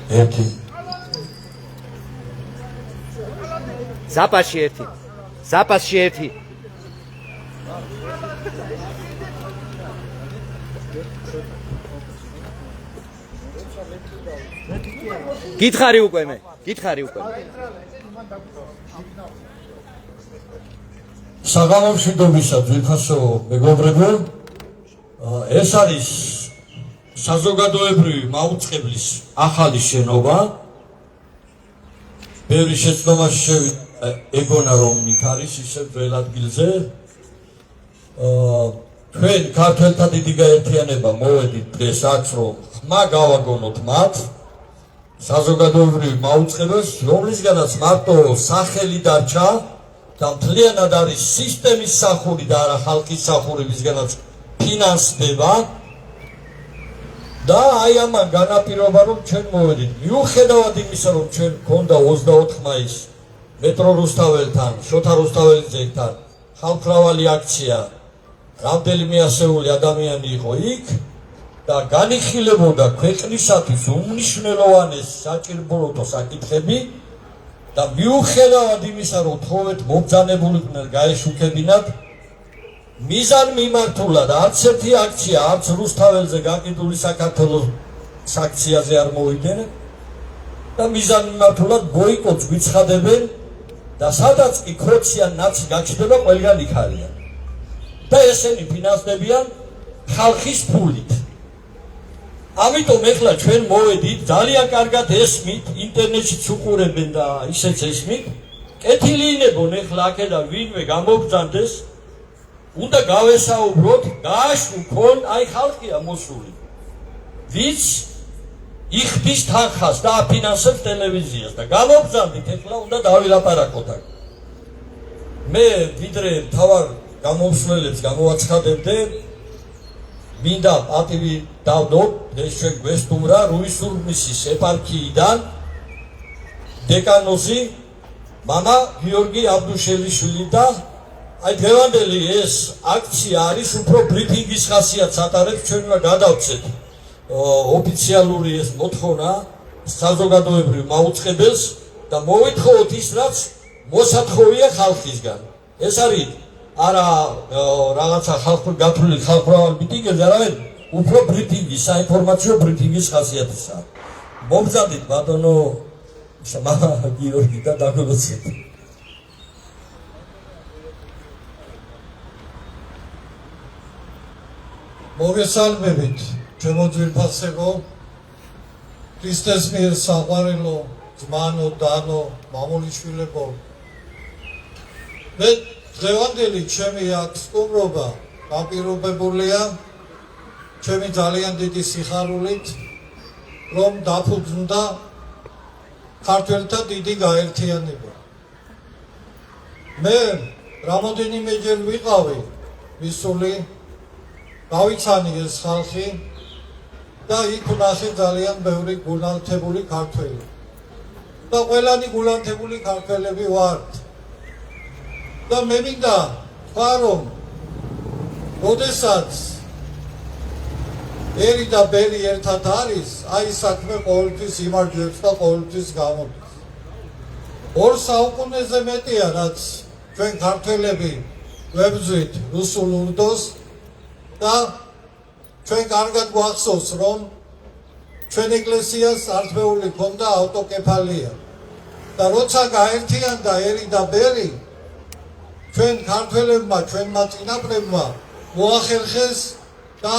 ერთი ზაპასში ერთი ზაპასში ერთი გითხარი უკვე მე გითხარი უკვე საგამომშვიდობისა ძვირფასო მეგობრებო ეს არის საზოგადოებრივი მაუწყებლის ახალი შენობა ბევრი შეცდომაში ეგონა რომ იქ არის ისევ ძველ ადგილზე ჩვენ ქართველთა დიდი გაერთიანება მოვედით დღეს აქ რომ ხმა გავაგონოთ მათ საზოგადოებრივი მაუწყებელს რომლისგანაც მარტო სახელი დარჩა და მთლიანად არის სისტემის სახური და არა ხალხის სახური ვისგანაც ფინანსდება და აი ამან განაპირობა რომ ჩვენ მოვედით მიუხედავად იმისა რომ ჩვენ გქონდა 24 მაისს მეტრო რუსთაველთან შოთა რუსთაველიძეთან ხალხმრავალი აქცია რამდენიმე ასეული ადამიანი იყო იქ და განიხილებოდა ქვეყნისათვის უმნიშვნელოვანეს საჭიროებო საკითხები და მიუხედავად იმისა რომ თხოვეთ მობრძანებულიყვნენ გაეშუქებინათ მიზან მიმართულად არც ერთი აქცია არც რუსთაველზე გაყიდული საქართველოს აქციაზე არ მოვიდნენ და მიზან მიმართულად ბოიკოტს გვიცხადებენ და სადაც კი ქროციან ნაცი გაჩნდება ყველგან იქ არიან და ესენი ფინანსდებიან ხალხის ფულით ამიტომ ეხლა ჩვენ მოვედით ძალიან კარგად ესმით ინტერნეტშიც უყურებენ და ისეც ესმით კეთილი ინებონ ეხლა აქედან ვინმე გამოგბრძანდეს უნდა გავესაუბროთ გააშუქონ აი ხალხია მოსული ვიც იხდის თანხას და აფინანსებს ტელევიზიას და გამოგბრძანდით ეხლა უნდა დავილაპარაკოთ აქ მე ვიდრე თავარ გამომსვლელებს გამოვაცხადებდე მინდა პატივი დავდოთ ეს ჩვენ გვესტუმრა რუისურმისის ეპარქიიდან დეკანოზი მამა გიორგი აბდუშელიშვილი და აი დღევანდელი ეს აქცია არის უფრო ბრიფინგის ხასიათს ატარებს ჩვენ უნდა გადავცეთ ოფიციალური ეს მოთხოვნა საზოგადოებრივ მაუწყებელს და მოვითხოვოთ ის რაც მოსათხოვია ხალხისგან ეს არის არა რაღაცა გათვლილი ხალხმრავალი მიტინგებზე არამედ უფრო ბრიფინგის საინფორმაციო ბრიფინგის ხასიათისაა მომბრძანდით ბატონო მამა გიორგი და დაგვეცეთ მოგესალმებით ჩემო ძვირფასებო ქრისტეს მიერ საყვარელო ძმანო დანო მამულიშვილებო მე დღევანდელი ჩემი აქ სტუმრობა დაპირობებულია ჩემი ძალიან დიდი სიხარულით რომ დაფუძნდა ქართველთა დიდი გაერთიანება მე რამოდენიმეჯერ ვიყავი მისული გავიცანი ეს ხალხი და იქ ვნახე ძალიან ბევრი გულანთებული ქართველი და ყველანი გულანთებული ქართველები ვართ და მე მინდა თქვა რომ როდესაც ერი და ბერი ერთად არის აი საქმე ყოველთვის იმარჯვებს და ყოველთვის გამოდის ორ საუკუნეზე მეტია რაც ჩვენ ქართველები ვებრძვით რუსულ ურდოს და ჩვენ კარგად გვახსოვს რომ ჩვენ ეკლესიას არწმეული ქონდა ავტოკეფალია და როცა გაერთიანდა ერი და ბერი ჩვენ ქართველებმა ჩვენმა წინაპრებმა მოახერხეს და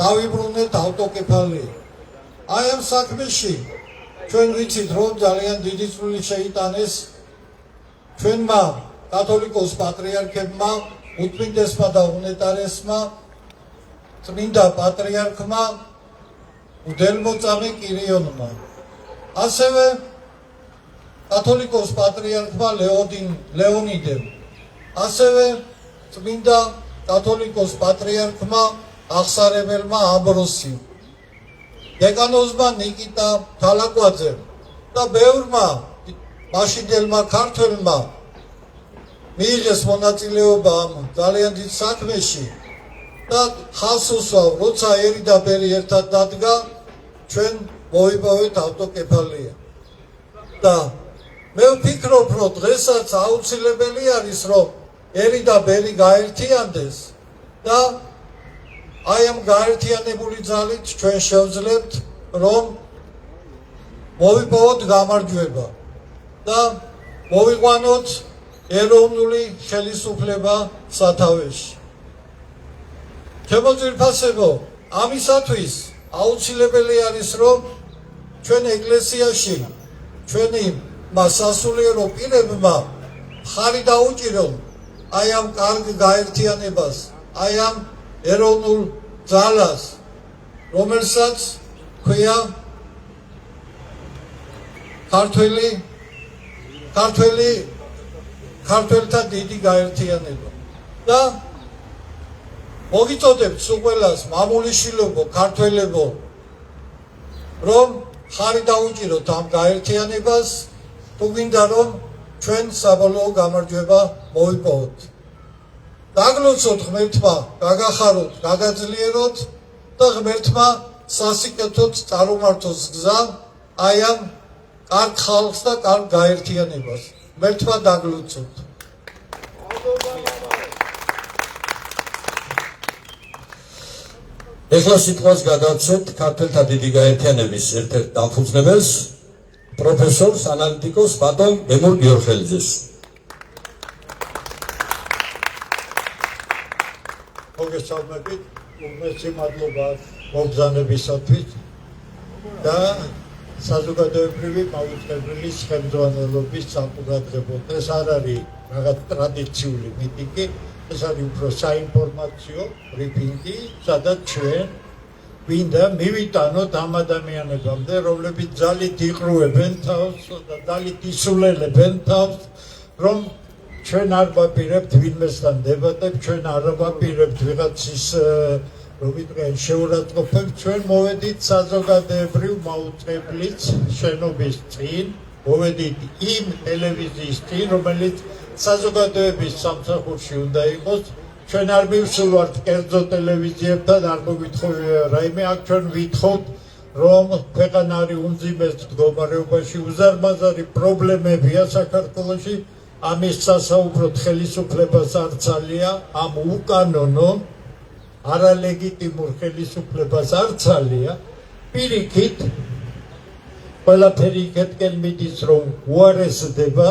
დავიბრუნეთ ავტოკეფალია აი ამ საქმეში ჩვენ ვიცით რომ ძალიან დიდი წვლილი შეიტანეს ჩვენმა კათოლიკოს პატრიარქებმა უთმინდესმა და უნეტარესმა წმინდა პატრიარქმა უდელმოწამე კირიონმა ასევე კათოლიკოს პატრიარქმა ლეონიდემ ასევე წმინდა კათოლიკოს პატრიარქმა აღსარებელმა ამბროსიმ დეკანოზმა ნიკიტა თალაკვაძემ და ბევრმა მაშინდელმა ქართველმა მიიღეს მონაწილეობა ამ ძალიან დიდ საქმეში და ხალხს უსვავ, როცა ერი და ბერი ერთად დადგა, ჩვენ მოიპოვეთ ავტოკეფალია. და მე ვფიქრობ, რომ დღესაც აუცილებელი არის, რომ ერი და ბერი გაერთიანდეს და აი ამ გაერთიანებული ძალით ჩვენ შევძლებთ, რომ მოვიპოვოთ გამარჯვება და მოვიყვანოთ ეროვნული ხელისუფლება სათავეში. ჩემო ძვირფასებო, ამისათვის აუცილებელი არის, რომ ჩვენ ეკლესიაში ჩვენი სასულიერო პირებმა ხარი დაუჭირონ აი ამ კარგ გაერთიანებას, აი ამ ეროვნულ ძალას, რომელსაც ქვია ქართველთა დიდი გაერთიანება. და მოგიწოდებთ სულ ყველას, მამულიშვილებო, ქართველებო, რომ ხარი დაუჭიროთ ამ გაერთიანებას, თუ გინდა რომ ჩვენ საბოლოო გამარჯვება მოვიპოვოთ. დაგლოცოთ ღმერთმა, გაგახაროთ, გაგაძლიეროთ და ღმერთმა სასიკეთოდ წარმართოს გზა აი ამ კარგ ხალხს და კარგ გაერთიანებას. ღმერთმა დაგლოცოთ. ეხლა სიტყვას გადავცეთ ქართველთა დიდი გაერთიანების ერთ-ერთ დამფუძნებელს, პროფესორს, ანალიტიკოს ბატონ ემურ გიორხელიძეს. მოგესალმებით, უმეტესი მადლობა მოგზაურობისათვის და საზოგადოებრივი მაუწყებლობის ხელმძღვანელობის საყურადღებოდ. ეს არ არის რაღაც ტრადიციული მიტინგი, ეს არის უფრო საინფორმაციო ბრიფინგი, სადაც ჩვენ გვინდა მივიტანოთ ამ ადამიანებამდე, რომლებიც ძალით იყრუებენ თავს და ძალით ისულელებენ თავს, რომ ჩვენ არ ვაპირებთ ვინმესთან დებატებს, ჩვენ არ ვაპირებთ ვიღაცის შეურაცხყოფებს, ჩვენ მოვედით საზოგადოებრივ მაუწყებლის შენობის წინ, მოვედით იმ ტელევიზიის წინ, რომელიც საზოგადოების სამსახურში უნდა იყოს. ჩვენ არ მივსულვართ კერძო ტელევიზიებთან, არ მოგვითხოვია რაიმე, აქ ჩვენ ვითხოვთ, რომ ქვეყანა არის უმძიმეს მდგომარეობაში, უზარმაზარი პრობლემებია საქართველოში, ამის სასაუბროდ ხელისუფლებას არ ცალია, ამ უკანონო არალეგიტიმურ ხელისუფლებას არ ცალია, პირიქით ყველაფერი იქეთკენ მიდის, რომ უარესდება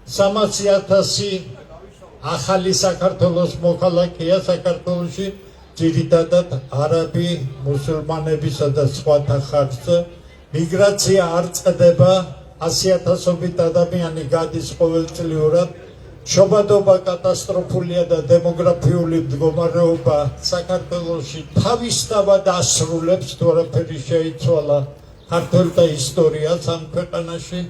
300,000 ახალი საქართველოს მოქალაქეა საქართველოში, ძირითადად არაბი, მუსულმანებისა და სხვათა ხარჯზე. მიგრაცია არ წყდება, 100,000-ობით ადამიანი გადის ყოველწლიურად. შობადობა კატასტროფულია და დემოგრაფიული მდგომარეობა საქართველოში თავისთავად ასრულებს, თუ არაფერი შეიცვალა ქართველთა ისტორიას ამ ქვეყანაში.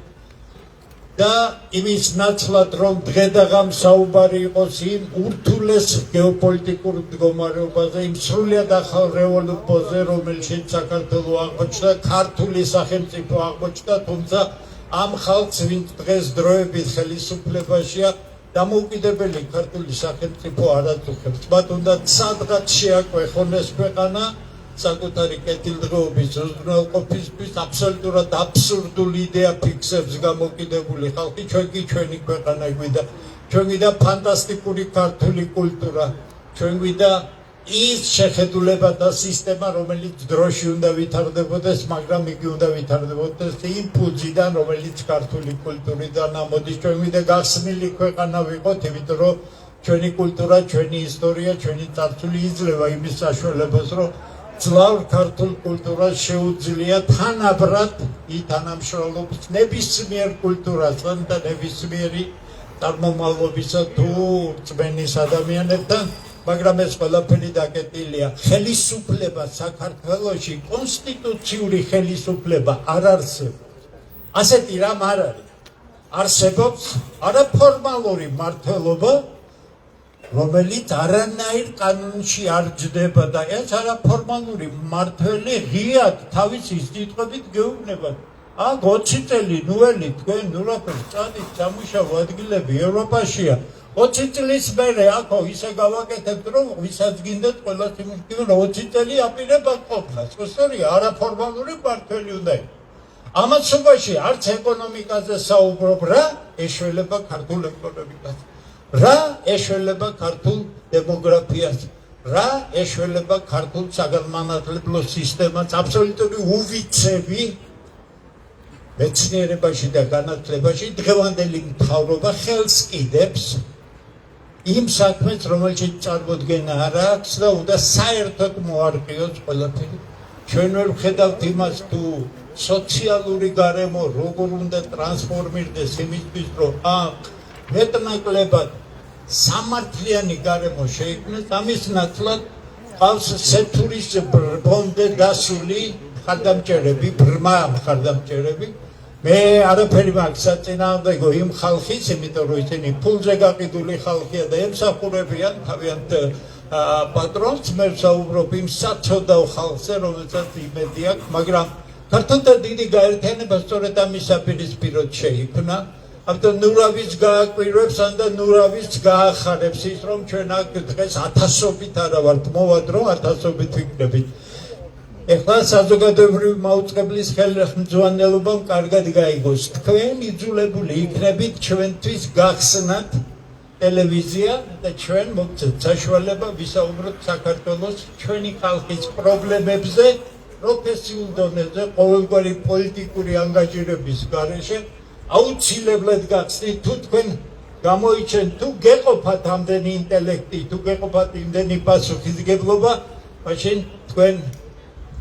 და იმის ნაცვლად, რომ დღედაღამ საუბარი იყოს იმ ურთულეს გეოპოლიტიკურ მდგომარეობაზე, იმ სრულიად ახალ რეალობაზე, რომელშიც საქართველო აღმოჩნდა, ქართული სახელმწიფო აღმოჩნდა, თუმცა ამ ხალხს, ვინც დღეს დროებით ხელისუფლებაშია, დამოუკიდებელი ქართული სახელმწიფო არ აწუხებს. მათ უნდა სადღაც შეაკვეხონ ეს ქვეყანა საკუთარი კეთილდღეობის უზრუნველყოფისთვის. აბსოლუტურად აბსურდული იდეა ფიქსებს გამოკიდებული ხალხი, ჩვენ კი ჩვენი ქვეყანა გვინდა, ჩვენ გვინდა ფანტასტიკური ქართული კულტურა, ჩვენ გვინდა ის შეხედულება და სისტემა, რომელიც დროში უნდა ვითარდებოდეს, მაგრამ იგი უნდა ვითარდებოდეს იმ ფუძიდან, რომელიც ქართული კულტურიდან ამოდის. ჩვენ გვინდა გახსნილი ქვეყანა ვიყოთ, იმიტომ რომ ჩვენი კულტურა, ჩვენი ისტორია, ჩვენი წარსული იძლევა იმის საშუალებას, რომ ძლავ ქართულ კულტურას შეუძლია თანაბრად ითანამშრომლობს ნებისმიერ კულტურასთან და ნებისმიერი წარმომავლობისა თუ რწმენის ადამიანებთან, მაგრამ ეს ყველაფერი დაკეტილია. ხელისუფლება საქართველოში, კონსტიტუციური ხელისუფლება არ არსებობს. ასეთი რამ არ არის. არსებობს არაფორმალური მმართველობა, რომელიც არანაირ კანონში არ ჯდება და ეს არაფორმალური მმართველი ღიად თავისი სიტყვებით გეუბნება. აქ 20 წელი ნუელი თქვენ ნურაფერს წადით სამუშაო ადგილები ევროპაშია 20 წლის მერე აქო ისე გავაკეთებთ რომ ვისაც გინდათ ყველას იმუშავე 20 წელი აპირება ყოფნა სწორია არაფორმალური მართველი უნდა იყოს ამასობაში არც ეკონომიკაზე საუბრობ რა ეშველება ქართულ ეკონომიკას რა ეშველება ქართულ დემოგრაფიას რა ეშველება ქართულ საგანმანათლებლო სისტემას აბსოლუტური უვიცები მეცნიერებაში და განათლებაში დღევანდელი მთავრობა ხელს კიდებს იმ საქმეს რომელშიც წარმოდგენა არ აქვს და უნდა საერთოდ მოარყიოს ყველაფერი ჩვენ ვერ ვხედავთ იმას თუ სოციალური გარემო როგორ უნდა ტრანსფორმირდეს იმისთვის რომ მეტნაკლებად სამართლიანი გარემო შეიქმნეს ამის ნაცვლად ყავს სექტურის ბომბე დასული ხარდამჭერები ბრმა ხარდამჭერები მე არაფერი მაქვს საწინააღმდეგო იმ ხალხის იმიტომ რომ ისინი ფულზე გაყიდული ხალხია და ემსახურებიან თავიანთ პატრონს მე ვსაუბრობ იმ საწოდავ ხალხზე რომელსაც იმედი აქვს მაგრამ ქართულთა დიდი გაერთიანება სწორედ ამის საპირისპიროდ შეიქმნა ამიტომ ნურავის გააკვირვებს ან და ნურავის გაახარებს ის რომ ჩვენ აქ დღეს ათასობით არა ვართ მოვადრო ათასობით ვიქნებით ეხლა საზოგადოებრივი მაუწყებლის ხელმძღვანელობამ კარგად გაიგოს თქვენ იძულებული იქნებით ჩვენთვის გახსნათ ტელევიზია და ჩვენ მოგცეთ საშუალება ვისაუბროთ საქართველოს ჩვენი ხალხის პრობლემებზე პროფესიულ დონეზე ყოველგვარი პოლიტიკური ანგაჟირების გარეშე აუცილებლად გახსნით თუ თქვენ გამოიჩენთ თუ გეყოფათ ამდენი ინტელექტი თუ გეყოფათ იმდენი პასუხისგებლობა მაშინ თქვენ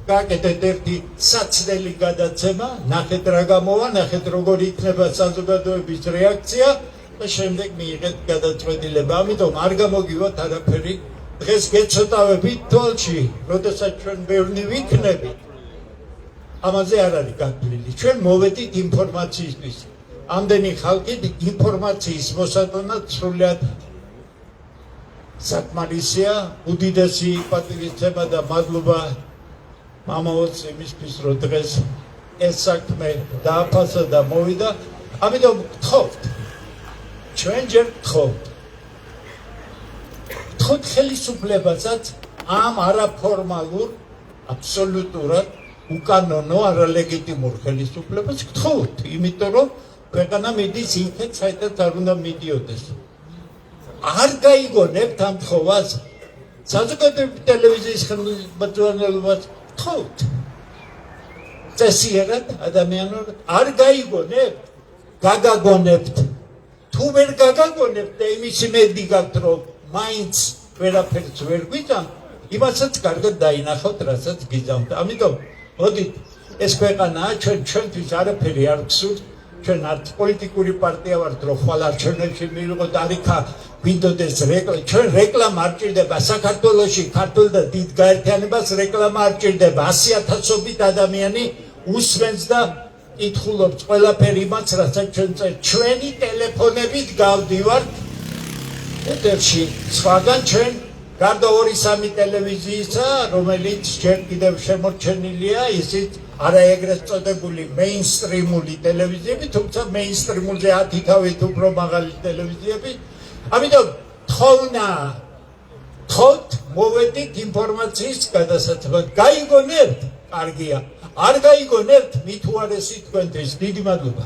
გაკეთეთ ერთი საცდელი გადაცემა ნახეთ რა გამოვა ნახეთ როგორ იქნება საზოგადოების რეაქცია და შემდეგ მიიღეთ გადაწყვეტილება ამიტომ არ გამოგივათ არაფერი დღეს გეცოტავებით თვალში როდესაც ჩვენ ბევრი ვიქნებით ამაზე არ არის გაგვლილი ჩვენ მოვედით ინფორმაციისთვის ამდენი ხალხი ინფორმაციის მოსატანად სრულად საკმარისია უდიდესი პატივისცემა და მადლობა მამაოც იმისთვის რომ დღეს ეს საქმე დააფასა და მოვიდა ამიტომ გთხოვთ ჩვენ ჯერ გთხოვთ ხელისუფლებასაც ამ არაფორმალურ აბსოლუტურად უკანონო არალეგიტიმურ ხელისუფლებას გთხოვთ იმიტომ რომ ქვეყანა მიდის იქეთ საერთოდ არ უნდა მიდიოდეს არ გაიგონებთ ამ თხოვას საზოგადოებრივი ტელევიზიის ხელმძღვანელობას გთხოვთ წესიერად ადამიანურად არ გაიგონებთ გაგაგონებთ თუ ვერ გაგაგონებთ და იმის იმედი გაქვთ რომ მაინც ვერაფერს ვერ გვიძამთ იმასაც კარგად დაინახავთ რასაც გიძამთ ამიტომ მოდით ეს ქვეყანაა ჩვენთვის არაფერი არ გსურთ ჩვენ არც პოლიტიკური პარტია ვართ რომ ხვალ არჩევნებში მივიღოთ არიქა გვინდოდეს ჩვენ რეკლამა არ ჭირდება საქართველოში ქართულ და დიდ გაერთიანებას რეკლამა არ ჭირდება 100,000-ობით ადამიანი უსმენს და ითხოვობს ყველაფერი იმას რასაც ჩვენ წერთ ჩვენი ტელეფონებით გავდივართ ეთერში სხვაგან ჩვენ გარდა 2-3 ტელევიზიისა რომელიც ჯერ კიდევ შემორჩენილია ისიც არაეგრეთ წოდებული მეინსტრიმული ტელევიზიები თუმცა მეინსტრიმულზე 10 თავით უფრო მაღალი ტელევიზიები ამიტომ თხოვთ მოვედით ინფორმაციის გადასაცემად გაიგონებთ კარგია არ გაიგონებთ მით უარესი თქვენთვის დიდი მადლობა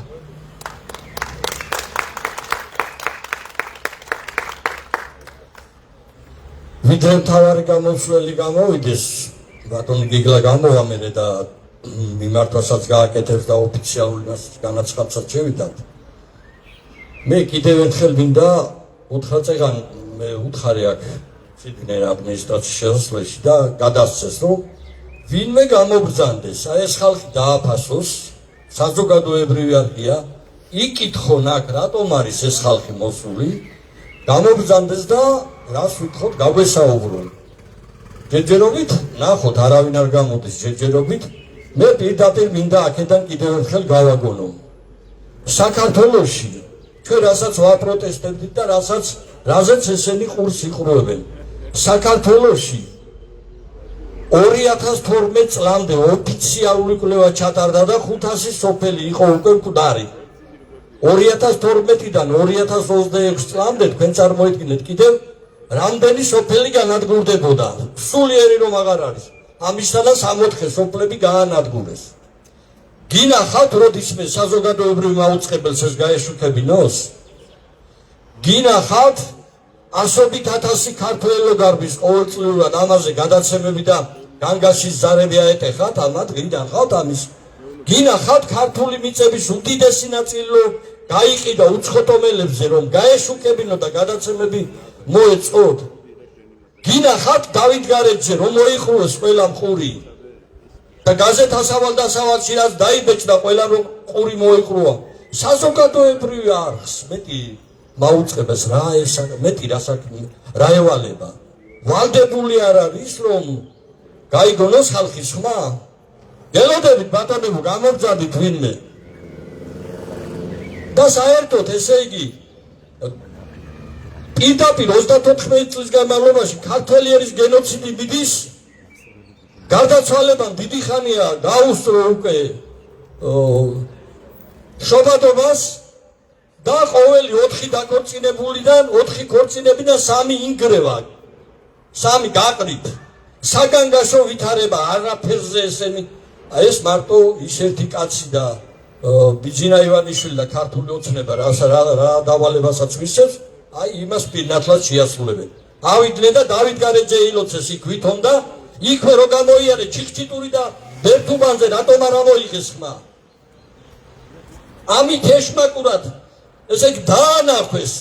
ვიდრე მთავარი გამოსვლელი გამოვიდეს ბატონ გიგლა გამოვა მე და მიმართვასაც გააკეთებს და ოფიციალურ განაცხადსაც შევიდათ მე კიდევ ერთხელ მინდა უთხრა წეგან მე უთხარი აქ სიდნეის ადმინისტრაციის შესასვლელში და გადასცეს რომ ვინმე გამობრძანდეს აი ეს ხალხი დააფასოს საზოგადოებრივი არქია იკითხონ აქ რატომ არის ეს ხალხი მოსული გამობრძანდეს და რას ვითხოვთ გაგვესაუბრონ ჯერჯერობით ნახოთ არავინ არ გამოდის ჯერჯერობით მე პირდაპირ მინდა აქედან კიდევ ერთხელ გავაგონო საქართველოში ჩვენ რასაც ვაპროტესტებდით და რაზეც ესენი ყურს იყრუებენ საქართველოში 2012 წლამდე ოფიციალური კვლევა ჩატარდა და 500 სოფელი იყო უკვე მკვდარი. 2012-დან 2026 წლამდე თქვენ წარმოიდგინეთ კიდევ რამდენი სოფელი განადგურდებოდა. სულიერი რომ აღარ არის. ამისთანავ 64 სოფლები გაანადგურეს. გინახავთ როდისმე საზოგადოებრივ მაუწყებელს ეს გაეშუქებინოს? გინახავთ ასობით ათასი ქართველო გარბის ყოველწლიურად ამაზე გადაცემები და განგაშის ზარები აეტეხათ, ამათ გინახავთ ამის. გინახავთ ქართული მიწების უდიდესი ნაწილი გაიყიდა უცხოტომელებზე რომ გაეშუქებინო და გადაცემები მოეწყოთ. გინახავთ დავითგარეჯზე რომ მოიხუროს ყველა მყური და გაზეთ ასავალ-დასავალში რაც დაიბეჭდა ყველა რომ ყური მოიყრუა. საზოგადოებრივი არხს მეტი მაუწყებას რა ესა მეტი რა ევალება. ვალდებული არ არის რომ გაიგონოს ხალხის ხმა. გელოდებით ბატონებო გამოგზავნით ვინმე. და საერთოდ ესე იგი პირდაპირ 34 წლის განმავლობაში ქართველი ერის გენოციდი მიდის გარდაცვალებამ დიდი ხანია გაუსწრო უკვე შობადობას და ყოველი 4 დაქორწინებულიდან 4 ქორწინებიდან 3 ინგრევა 3 გაყრით საგანგაშო ვითარება არაფერზე ესენი ეს მარტო ის ერთი კაცი და ბიძინა ივანიშვილი და ქართული ოცნება რა დავალებასაც მისცემს აი იმას პირნათლად შეასრულებენ. ავიდნენ და დავითგარეჯე ილოცეს იქ ვითომ და იქვე რო გამოიარე ჩიხჩიტური და ბერთუბანზე რატომ არ ამოიღეს ხმა. ამით ეშმაკურად ესე იგი დაანახეს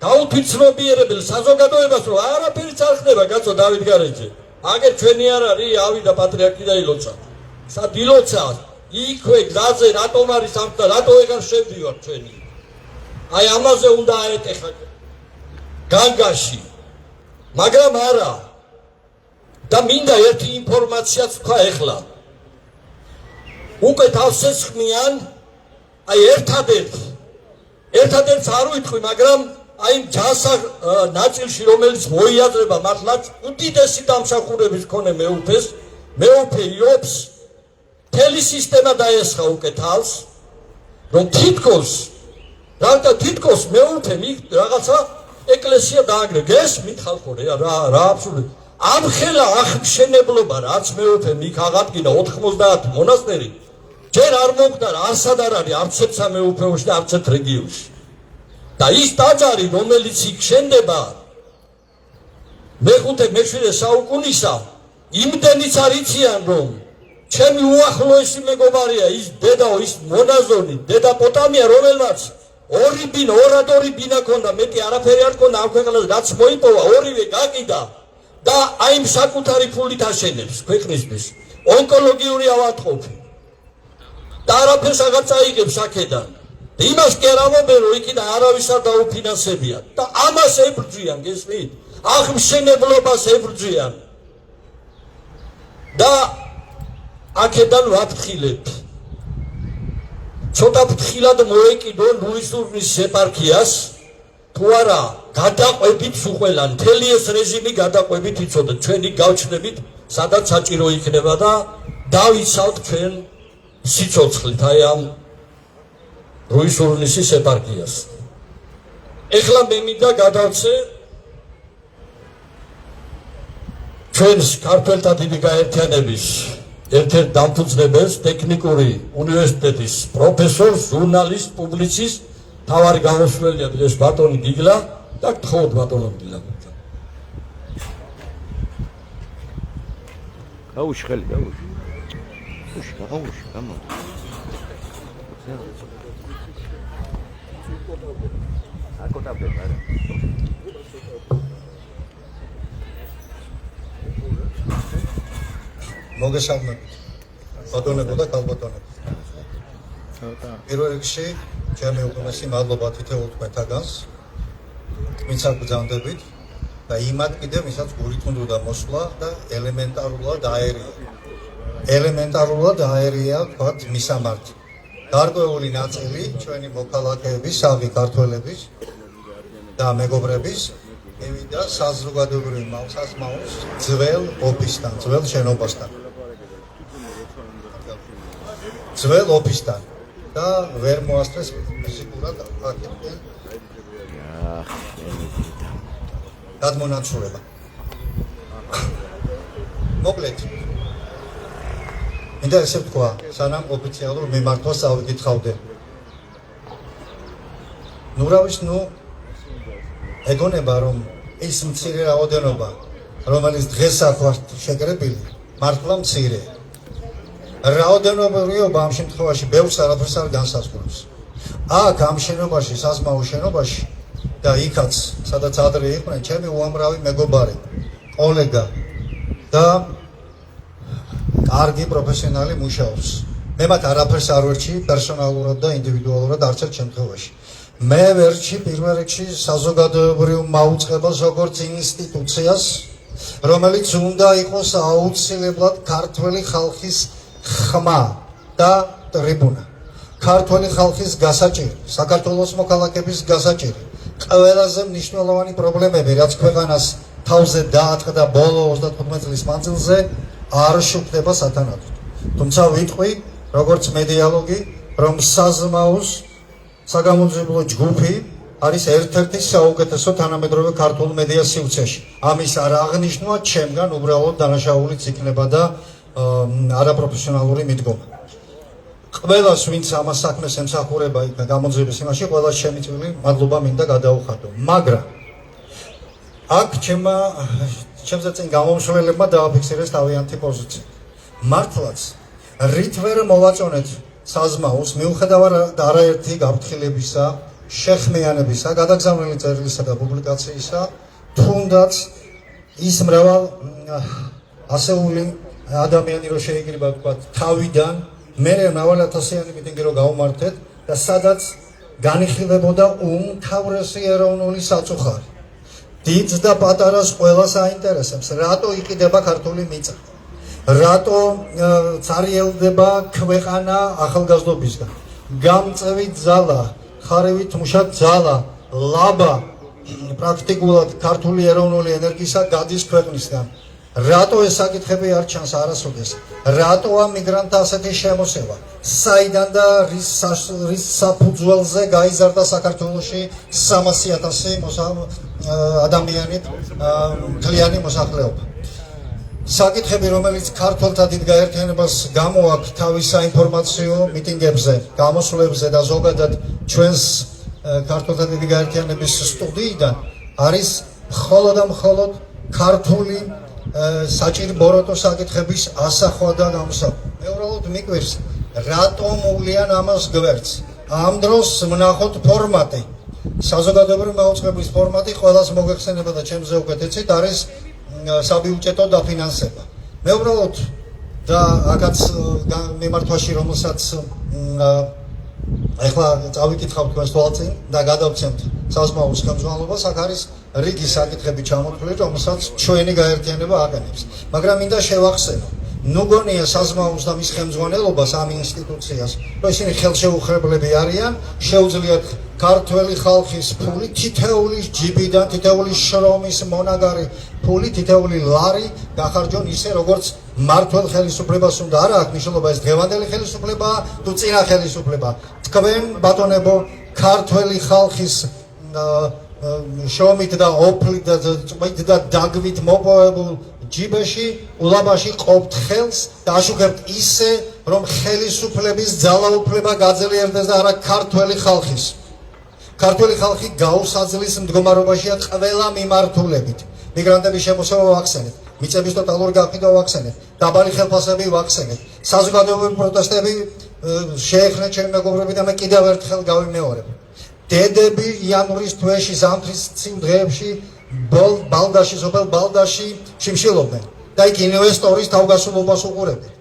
გაუთვითცნობიერებელ საზოგადოებას რომ არაფერიც არ ხდება კაცო დავითგარეჯე. აგერ ჩვენი არ არის ავიდა პატრიარქი და ილოცა. სად ილოცა იქვე გზაზე რატომ არის ამ და რატო ეგარ შევდივარ ჩვენი. აი ამაზე უნდა აეტეხა განგაში. მაგრამ არა და მინდა ერთი ინფორმაციაც თქვა ეხლა. უკვე თავს ესხმიან აი ერთადერთს არ ვიტყვი, მაგრამ აი ჯანსაღ ნაწილში რომელიც მოიაზრება მართლაც უდიდესი დამსახურების მქონე მეუფეს, მეუფე იობს მთელი სისტემა დაესხა უკვე თავს, რომ თითქოს მეუფე რაღაცა ეკლესია დააგრე გესმით ხალხო რა აბსოლუტურად ამ ხელა აღმშენებლობა რაც მეუფე მიქ აღადგინა 90 მონასტერი ჯერ არ მომხდარა არსად არ არის არც ერთ სამეუფეოში და არც ერთ რეგიონში და ის ტაძარი რომელიც იქ შენდება მე-5-მე-7 საუკუნისა იმდენიც არიციან რომ ჩემი უახლოესი მეგობარია ის დედაო ის მონაზონი დედა პოტამია რომელმაც ორი ბინა ქონდა მეტი არაფერი არ ქონდა ამ ქვეყანაზე რაც მოიპოვა ორივე გაკიდა და აი იმ საკუთარი ფულით აშენებს ქვეყნისთვის ონკოლოგიური ავადმყოფი და არაფერს აღარ წაიღებს აქედან და იმას კი არ ამობენ რომ იქიდან არავის არ დაუფინანსებია და ამას ებრძვიან გესმით აღმშენებლობას ებრძვიან და აქედან ვაფრთხილებ ცოტა ფრთხილად მოეკიდო ლუისურნის ეპარქიას თუ არა გადაყვებით უყველა მთელი ეს რეჟიმი გადაყვებით იცოდეთ ჩვენი გავჩნდებით სადაც საჭირო იქნება და დავიცავთ ჩვენ სიცოცხლით აი ამ ლუისურნის ეპარქიას. ეხლა მე მინდა გადავცე ჩვენს ქართველთა დიდი გაერთიანების ერთ-ერთ დამფუძნებელს ტექნიკური უნივერსიტეტის პროფესორს, ჟურნალისტს, პუბლიცისტს, თავარი გამოსვლელია ეს ბატონი გიგლა და გთხოვთ ბატონო გიგლა. გაუში ხელი, გაუში. გაუში, გამა. აკოტაბე არა. მოგესალმებით ბატონებო და ქალბატონებო. პირველ რიგში ჩემი უღმესი მადლობა თითოეულ თქვენთაგანს ვინცაც ბრძანდებით და იმათ კიდევ ვისაც გულით უნდა მოსვლა და ელემენტარულად აერია თქვათ მისამართი. გარკვეული ნაწილი ჩვენი მოქალაქეების, სავი ქართველების და მეგობრების მივიდა საზოგადოებრივ სასმაუს ძველ ოფისთან, ძველ შენობასთან. ძველ ოფისთან და ვერ მოასწრეს ფიზიკურად აქედან გადმონაცვლება. მოკლედ მინდა ესე ვთქვა, სანამ ოფიციალურ მიმართვას ავიკითხავდე. ეგონება რომ ის მცირე რაოდენობა, რომელიც დღეს აქვთ შეკრებილი, მართლა მცირე. რაოდენობრივობა ამ შემთხვევაში ბევრს არაფერს არ განსაზღვრავს. აქ ამ შენობაში, საზმაო შენობაში და იქაც, სადაც ადრე იყვნენ ჩემი უამრავი მეგობარი, კოლეგა და კარგი პროფესიონალი მუშაობს. მე მათ არაფერს არ ვერჩი პერსონალურად და ინდივიდუალურად არც ერთ შემთხვევაში. მე ვერჩი პირველ რიგში საზოგადოებრივ მაუწყებას როგორც ინსტიტუციას, რომელიც უნდა იყოს აუცილებლად ქართველი ხალხის ხმა და ტრიბუნა. ქართველი ხალხის გასაჭირი, საქართველოს მოქალაქეების გასაჭირი, ყველაზე მნიშვნელოვანი პრობლემები, რაც ქვეყანას თავზე დაატყდა ბოლო 35 წლის მანძილზე, არ შუქდება სათანადოდ. თუმცა ვიტყვი, როგორც მედიალოგი, რომ საზმაოს საგამოძიებო ჯგუფი არის ერთ-ერთი საუკეთესო თანამედროვე ქართულ მედია სივრცეში. ამის არ აღნიშნვა ჩემგან უბრალოდ დანაშაულიც იქნება და არაპროფესიონალური მიდგომა. ყველას, ვინც ამას საქმეს ემსახურება იქ გამოძიების იმაში, ყველას ჩემი წვილი მადლობა მინდა გადაუხადო. მაგრამ აქ ჩემზე წინ გამომშველებმა დააფიქსირეს თავიანთი პოზიცია. მართლაც რით ვერ მოვაწონეთ საზმაოს მიუხედავად არაერთი გაფრთხილებისა, შეხმიანებისა, გადაგზავნილი წერილისა და პუბლიკაციისა, თუნდაც ის მრავალ ასეული ადამიანი რო შეიძლება ვთქვათ თავიდან მერე მრავალათასიანი მიტინგი რო გავუმართეთ და სადაც განიხილებოდა უმთავრესი ეროვნული საწუხარი. დიდს და პატარას ყველას აინტერესებს, რატო იყიდება ქართული მიწა. რატო წარიელდება ქვეყანა ახალგაზრდობისგან. გამწევი ძალა, ხარევით მუშა ძალა, ლაბა პრაქტიკულად ქართული ეროვნული ენერგისა გადის ქვეყნისგან. რატო ეს საკითხები არ ჩანს არასოდეს? რატოა მიგრანტთა ასეთი შემოსევა? საიდან და რის საფუძველზე გაიზარდა საქართველოში 300,000 ადამიანით მთლიანი მოსახლეობა? საკითხები, რომელიც ქართველთა დიდ გაერთიანებას გამოაქვს თავის საინფორმაციო მიტინგებზე, გამოსვლებზე და ზოგადად ჩვენს ქართველთა დიდი გაერთიანების სტუდიიდან არის მხოლოდ და მხოლოდ ქართული საჭირო ბოროტო საკითხების ასახვა და გამოსახვა. მე უბრალოდ მიკვირს, რატომ უვლიან ამას გვერდს? ამ დროს ვნახოთ ფორმატი. საზოგადოებრივი მაუწყებლის ფორმატი ყველას მოგეხსენება და ჩემზე უკეთ ეცით არის საბიუჯეტო დაფინანსება. მე უბრალოდ და აქაც მიმართვაში რომელსაც ეხლა წავიკითხავ თქვენს თვალწინ და გადავცემთ საზმაოს ხელმძღვანელობას, აქ არის რიგი საკითხები ჩამოთვლილი, რომელსაც ჩვენი გაერთიანება აყენებს. მაგრამ მინდა შევახსენო, ნუ გონია საზმაოს და მის ხელმძღვანელობას ამ ინსტიტუციას, რომ ისინი ხელშეუხლებლები არიან, შეუძლიათ ქართველი ხალხის ფული, თითეული ჯიბიდან, თითეული შრომის მონაგარი ფული, თითეული ლარი გახარჯონ ისე, როგორც მართლ ხელისუფლებას უნდა. არა აქვს მნიშვნელობა ეს დღევანდელი ხელისუფლებაა თუ წინა ხელისუფლება. თქვენ ბატონებო, ქართველი ხალხის შრომით და ოფლით და წვით და დაგვით მოპოვებულ ჯიბეში, ულაბაში ყოფთ ხელს და აშუქებთ ისე, რომ ხელისუფლების ძალაუფლება გაძლიერდეს და არა ქართველი ხალხის. ქართველი ხალხი გაუსაძლის მდგომარეობაშია ყველა მიმართულებით. მიგრანტების შემოსევა ვახსენეთ, მიწების ტოტალური გაყიდვა ვახსენეთ, დაბალი ხელფასები ვახსენეთ, საზოგადოებრივი პროტესტები შეეხნეთ ჩემი მეგობრები და მე კიდევ ერთხელ გავიმეორებ. დედები იანვრის თვეში ზამთრის წინ დღეებში ბალდაში, სოფელ ბალდაში შიმშილობდნენ და იქ ინვესტორის თავგასულობას უყურებდნენ.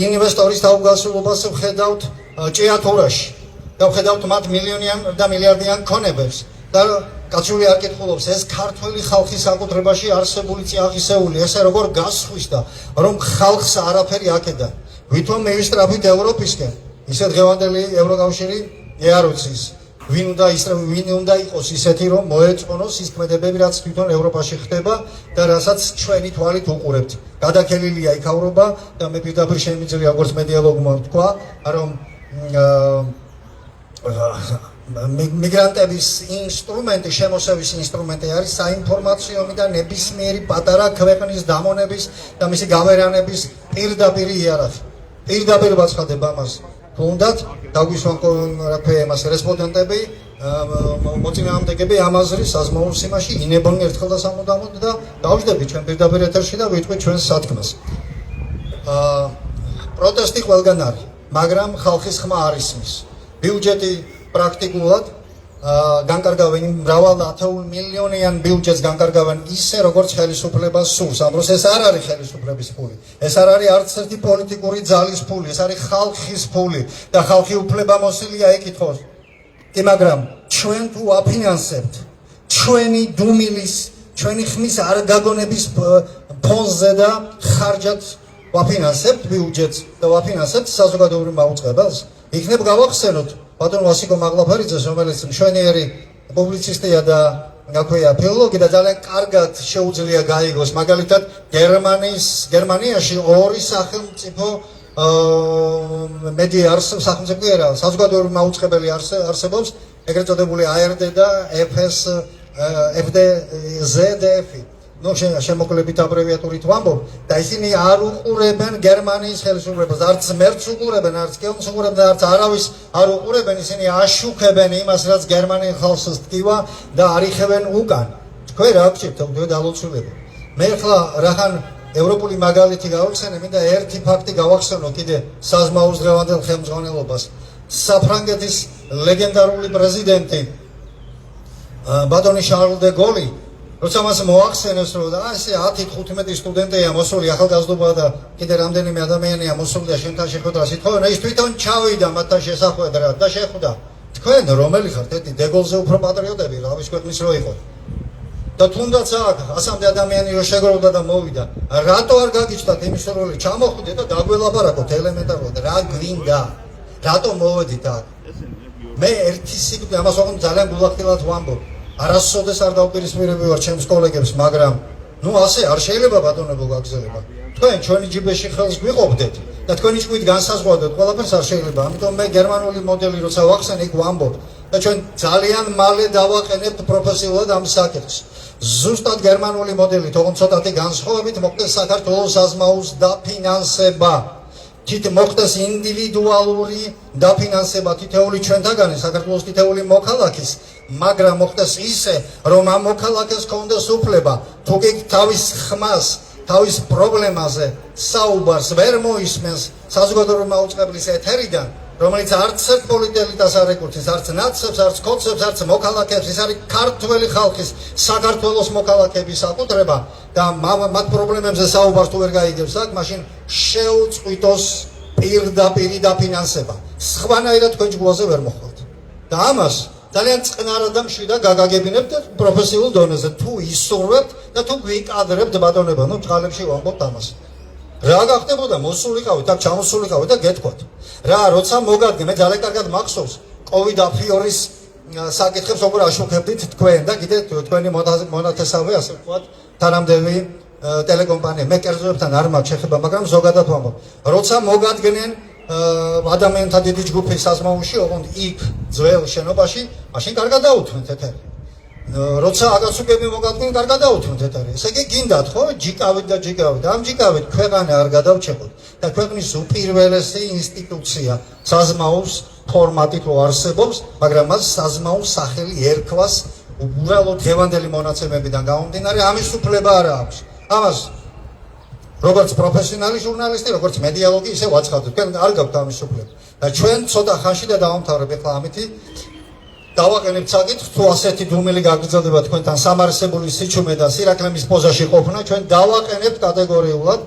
ინვესტორის თავგასულობას ვხედავთ ჭიათურაში და ვხედავთ მათ მილიონიან და მილიარდიან ქონებებს და კაცული არ კითხულობს, ეს ქართველი ხალხის საკუთრებაში არსებული წიაღისეული, ესე როგორ გასხვისდა, რომ ხალხს არაფერი აკედა. ვითომ მივისტრაფით ევროპისკენ, ისე დღევანდელი ევროკავშირი ეაროც ის. ვინ უნდა იყოს ისეთი, რომ მოეწყონოს ის ქმედებები, რაც თვითონ ევროპაში ხდება და რასაც ჩვენი თვალით უყურებთ. გადაქელილია იქავრობა და მე პირდაპირ შემიძლია როგორც მედიალოგმა ვთქვა, რომ მიგრანტების ინსტრუმენტი, შემოსევის ინსტრუმენტი არის საინფორმაციო და ნებისმიერი პატარა ქვეყნის დამონების და მისი გავერანების პირდაპირი იარაღი. პირდაპირ ვაცხადებ ამას. თუნდაც დაგვისვან ამას რესპონდენტები, მოწინააღმდეგეები ამ აზრის საზმაურ სიმაში ინებონ ერთხელ და სამუდამოდ და დავждები ჩვენ პირდაპირ ეთერში და ვიტყვით ჩვენს სათქმას. პროტესტი ყველგან არის, მაგრამ ხალხის ხმა არ ისმის. ბიუჯეტი პრაქტიკულად განკარგავენ მრავალ ათეულ მილიონიან ბიუჯეტს განკარგავენ ისე როგორც ხელისუფლებას სურს. ამბობს ეს არ არის ხელისუფლების ფული. ეს არ არის არც ერთი პოლიტიკური ძალის ფული, ეს არის ხალხის ფული და ხალხი უფლებამოსილია ეკითხოს. კი, მაგრამ ჩვენ თუ აფინანსებთ ჩვენი დუმილის, ჩვენი ხმის არ გაგონების ფონზე და ხარჯად ვაფინანსებთ ბიუჯეტს და ვაფინანსებთ საზოგადოებრივ მაუწყებელს, იქნებ გავახსენოთ ბატონ ვასიკო მაღლაფარიძეს, რომელიც მშვენიერი პუბლიცისტია და აქვეა ფილოლოგი და ძალიან კარგად შეუძლია გაიგოს. მაგალითად, გერმანიაში ორი სახელმწიფო მედია სახელმწიფო არა, საზოგადოებრივი მაუწყებელი არსებობს, ეგრეთ წოდებული ARD და FDZDF. ნუ შემოკლებით აბრევიატურით ვამბობ და ისინი არ უყურებენ გერმანიის ხელისუფლებას, არც მერც უყურებენ, არც კელნს უყურებენ, არც არავის არ უყურებენ, ისინი აშუქებენ იმას, რაც გერმანიის ხალხს ტკივა და არიხებენ უკან. თქვენ რა გჭირთ, თქვენ დალოცულები. მე ახლა რახან ევროპული მაგალითი გავხსენე, მინდა ერთი ფაქტი გავახსენო კიდე საზმაურის დღევანდელ ხელმძღვანელობას. საფრანგეთის ლეგენდარული პრეზიდენტი ბატონი შარლ დე გოლი როცა მას მოახსენეს, რომ ასე 10-15 სტუდენტია მოსული ახალგაზრდობა და კიდე რამდენიმე ადამიანია მოსული და შენთან შეხვედრა სიტყვენ, ის თვითონ ჩავიდა მათთან შესახვედრად და შეხვდა. თქვენ რომელი ხართ? ეთი დეგოლზე უფრო პატრიოტები, რავის ქვეყნის რო იყო. და თუნდაც აქ 100 ადამიანი რო შეგროვდა და მოვიდა, რატო არ გაგიჩნდათ იმის როლი? ჩამოხვიდეთ და დაგველაპარაკოთ ელემენტარულად, რა გვინდა? რატო მოვედით აქ? მე ერთი სიკვდილი, ამას ოღონდ ძალიან გულახდილად ვამბობ. არასოდეს არ დავპირისპირები ვარ ჩემს კოლეგებს, მაგრამ ნუ ასე არ შეიძლება ბატონებო გაგზელება. თქვენ ჩვენი ჯიბეში ხელს გვიყოფდეთ და თქვენი ჭკვით განსაზღვრავდეთ, ყველაფერს არ შეიძლება. ამიტომ მე გერმანული მოდელი როცა ვახსენ, იქ ვამბობ და ჩვენ ძალიან მალე დავაყენებთ პროფესიულად ამ საკითხს. ზუსტად გერმანული მოდელი, თუმცა ცოტათი განსხვავებით, მოხდეს საქართველოს საზმაუს დაფინანსება. მოხდეს ინდივიდუალური დაფინანსება თითოეული ჩვენთაგანი, საქართველოს თითოეული მოქალაქის, მაგრამ მოხდეს ისე, რომ ამ მოქალაქეს კონდეს უფლება, თუ კი თავის ხმას, თავის პრობლემაზე საუბარს ვერ მოისმენს საზოგადოებრივი მაუწყებლის ეთერიდან, რომელიც არც ერთ პოლიტელიტას არ ეკუთვნის, არც ნაცებს, არც ქოცებს, არც მოქალაქეებს, ის არის ქართველი ხალხის, საქართველოს მოქალაქეების საკუთრება და მათ პრობლემებზე საუბარს თუ ვერ გაიგებს აქ, მაშინ შეუწყვიტოს პირდაპირი დაფინანსება. სხვანაირად თქვენ ჯგუფზე ვერ მოხვალთ. და ამას ძალიან წყნარად და მშვიდად გაგაგებინებთ პროფესიულ დონეზე. თუ ისურვებთ და თუ გვიკადრებთ ბატონებო, ნუ წყალებში ვამბობთ ამას. რა გახდებოდა? მოსულიყავით, აქ ჩამოსულიყავით და გეთქვათ. რა, როცა მოგადგე, მე ძალიან კარგად მახსოვს, COVID აფიორის საკითხებს როგორ აშუქებდით თქვენ და კიდე თქვენი მონათესავე, ასე ვთქვათ, თანამდები ტელეკომპანია. მე კერძოებთან არ მაქვს შეხება, მაგრამ ზოგადად ვამბობ. როცა მოგადგნენ ადამიანთა დიდი ჯგუფი საზმაურში, ოღონდ იქ ძველ შენობაში, მაშინ კარგად დაუთმეთ ეთერი. როცა აკაცუკები მოგადგნენ, კარგად დაუთმეთ ეთერი. ესე იგი გინდათ ხო? ჯიკავით და ჯიკავით. ამ ჯიკავით ქვეყანა არ გადავჩეხოთ და ქვეყნის უპირველესი ინსტიტუცია საზმაუს ფორმატით არსებობს, მაგრამ მას საზმაუს სახელი ერქვას უბრალოდ დღევანდელი მონაცემებიდან გამომდინარე, ამის უფლება არ აქვს. ამას როგორც პროფესიონალი ჟურნალისტი, როგორც მედიალოგი, ისე ვაცხადებ. თქვენ არ გაქვთ ამის უფლება. და ჩვენ ცოტა ხანში და დავამთავრებ ახლა ამითი. დავაყენებთ საკითხს, თუ ასეთი დუმილი გაგრძელდება თქვენთან სამარსებული სიჩუმე და სირაკლემის პოზაში ყოფნა, ჩვენ დავაყენებთ კატეგორიულად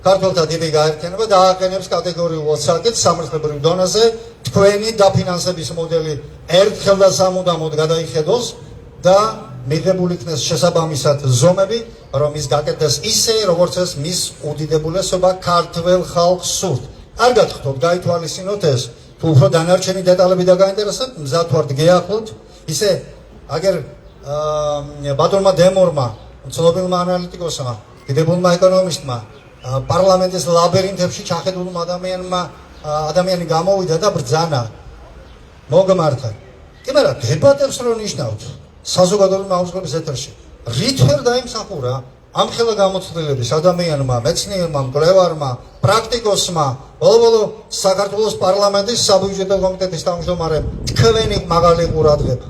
ქართველთა დიდი გაერთიანება დააყენებს კატეგორიულად საკითხს სამართლებრივ დონეზე, თქვენი დაფინანსების მოდელი ერთხელ და სამუდამოდ გადაიხედოს და მიღებული იქნეს შესაბამისად ზომები, რომ ის გაკეთდეს ისე, როგორც ეს მის უდიდებულესობა ქართველ ხალხს სურთ. არ გათხოვთ, გაითვალისწინოთ ეს. თუ უფრო დანარჩენი დეტალები დაგაინტერესებთ, მზად ვართ გეახლოთ. ისე აგერ ბატონმა დემორმა, ცნობილმა ანალიტიკოსმა, დიდებულმა ეკონომისტმა, პარლამენტის ლაბირინთებში ჩახედულმა ადამიანი გამოვიდა და ბრძანა მოგმართა. კი მაგრამ დებატებს რო ნიშნავთ საზოგადოებრივი მაუწყებლობის ეთერში, რით ვერ დაიმსახურა ამ ხელა გამოცდილების ადამიანმა, მეცნიერმა, მკვლევარმა, პრაქტიკოსმა, ბოლო-ბოლო საქართველოს პარლამენტის საბიუჯეტო კომიტეტის თავმჯდომარემ თქვენი მაღალი ყურადღება.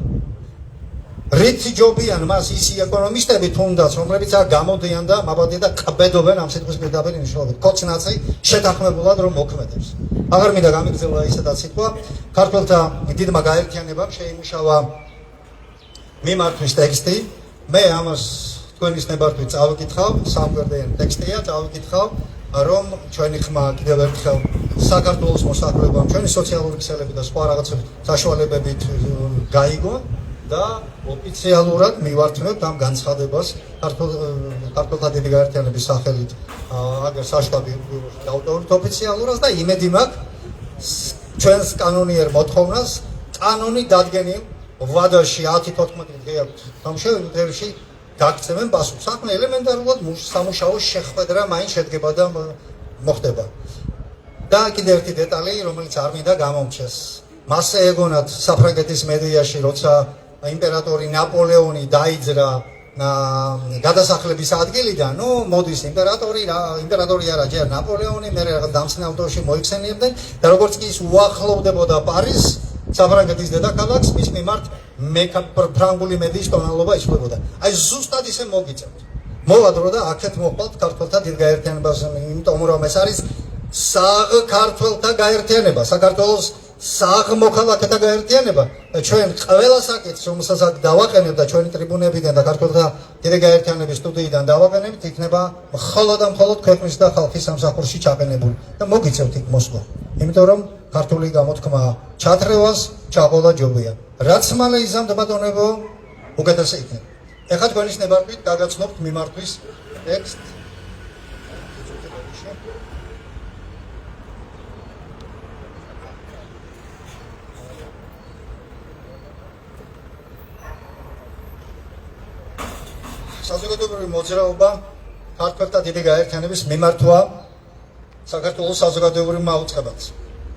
რით ჯობიან მას ის ეკონომისტები თუნდაც, რომლებიც აქ გამოდიან და მაბადია და ყბედობენ ამ სიტყვის პირდაპირ მნიშვნელობით. კოცნაცი შეთანხმებულად რომ მოქმედებს. აღარ მინდა გამიგრძელო ისედაც სიტყვა, ქართველთა დიდმა გაერთიანებამ შეიმუშავა მიმართვის ტექსტი. მე ამას თქვენის ნებართვით წავიკითხავ, სამგვერდიანი ტექსტია, წავიკითხავ, რომ ჩვენი ხმა კიდევ ერთხელ საქართველოს მოსახლეობამ, ჩვენი სოციალური ქსელები და სხვა რაღაცები საშუალებებით გაიგო და ოფიციალურად მივართმევთ ამ განცხადებას ქართველთა დიდი გაერთიანების სახელით, აგერ საშტაბი დავტოვებთ ოფიციალურას და იმედი მაქვს ჩვენს კანონიერ მოთხოვნას კანონი დადგენილ ვადაში 10-14 დღე აქვს სამშობლოში დღეში გაგცემენ პასუხს. საქმე ელემენტარულად სამუშაოს შეხვედრა მაინც შედგება და მოხდება. და კიდევ ერთი დეტალი, რომელიც არ მინდა გამომჩეს. მასე ეგონათ საფრანგეთის მედიაში, როცა იმპერატორი ნაპოლეონი დაიძრა გადასახლების ადგილიდან, ნუ მოდის იმპერატორი არა, ჯერ ნაპოლეონი, მე რაღაც დამცინავ დროში მოიხსენიებდნენ და როგორც კი ის უახლოვდებოდა პარიზს, საფრანგეთის დედაქალაქს, მის მიმართ ფრანგული მედიის ტონალობა იცვლებოდა. აი ზუსტად ისე მოგიწევთ. მოვა დრო და აქეთ მოხვალთ ქართველთა დიდ გაერთიანებას, იმიტომ რომ ეს არის ქართველთა გაერთიანება, საქართველოს მოქალაქეთა გაერთიანება. ჩვენ ყველა საკითხს, რომელსაც აქ დავაყენებ და ჩვენი ტრიბუნებიდან და ქართველთა დიდ გაერთიანების სტუდიიდან დავაყენებთ, იქნება მხოლოდ და მხოლოდ ქვეყნის და ხალხის სამსახურში ჩაყენებული და მოგიწევთ იქ მოსკვა. იმიტომ რომ ქართული გამოთქმა ჩათრევას ჩაყოლა ჯობია. რაც მალე იზამთ ბატონებო, უკეთესი იქნება. ეხლა თქვენის ნებართვით გაგაცნობთ მიმართვის ტექსტ. საზოგადოებრივი მოძრაობა ქართველთა დიდი გაერთიანების მიმართვა საქართველოს საზოგადოებრივ მაუწყებელს.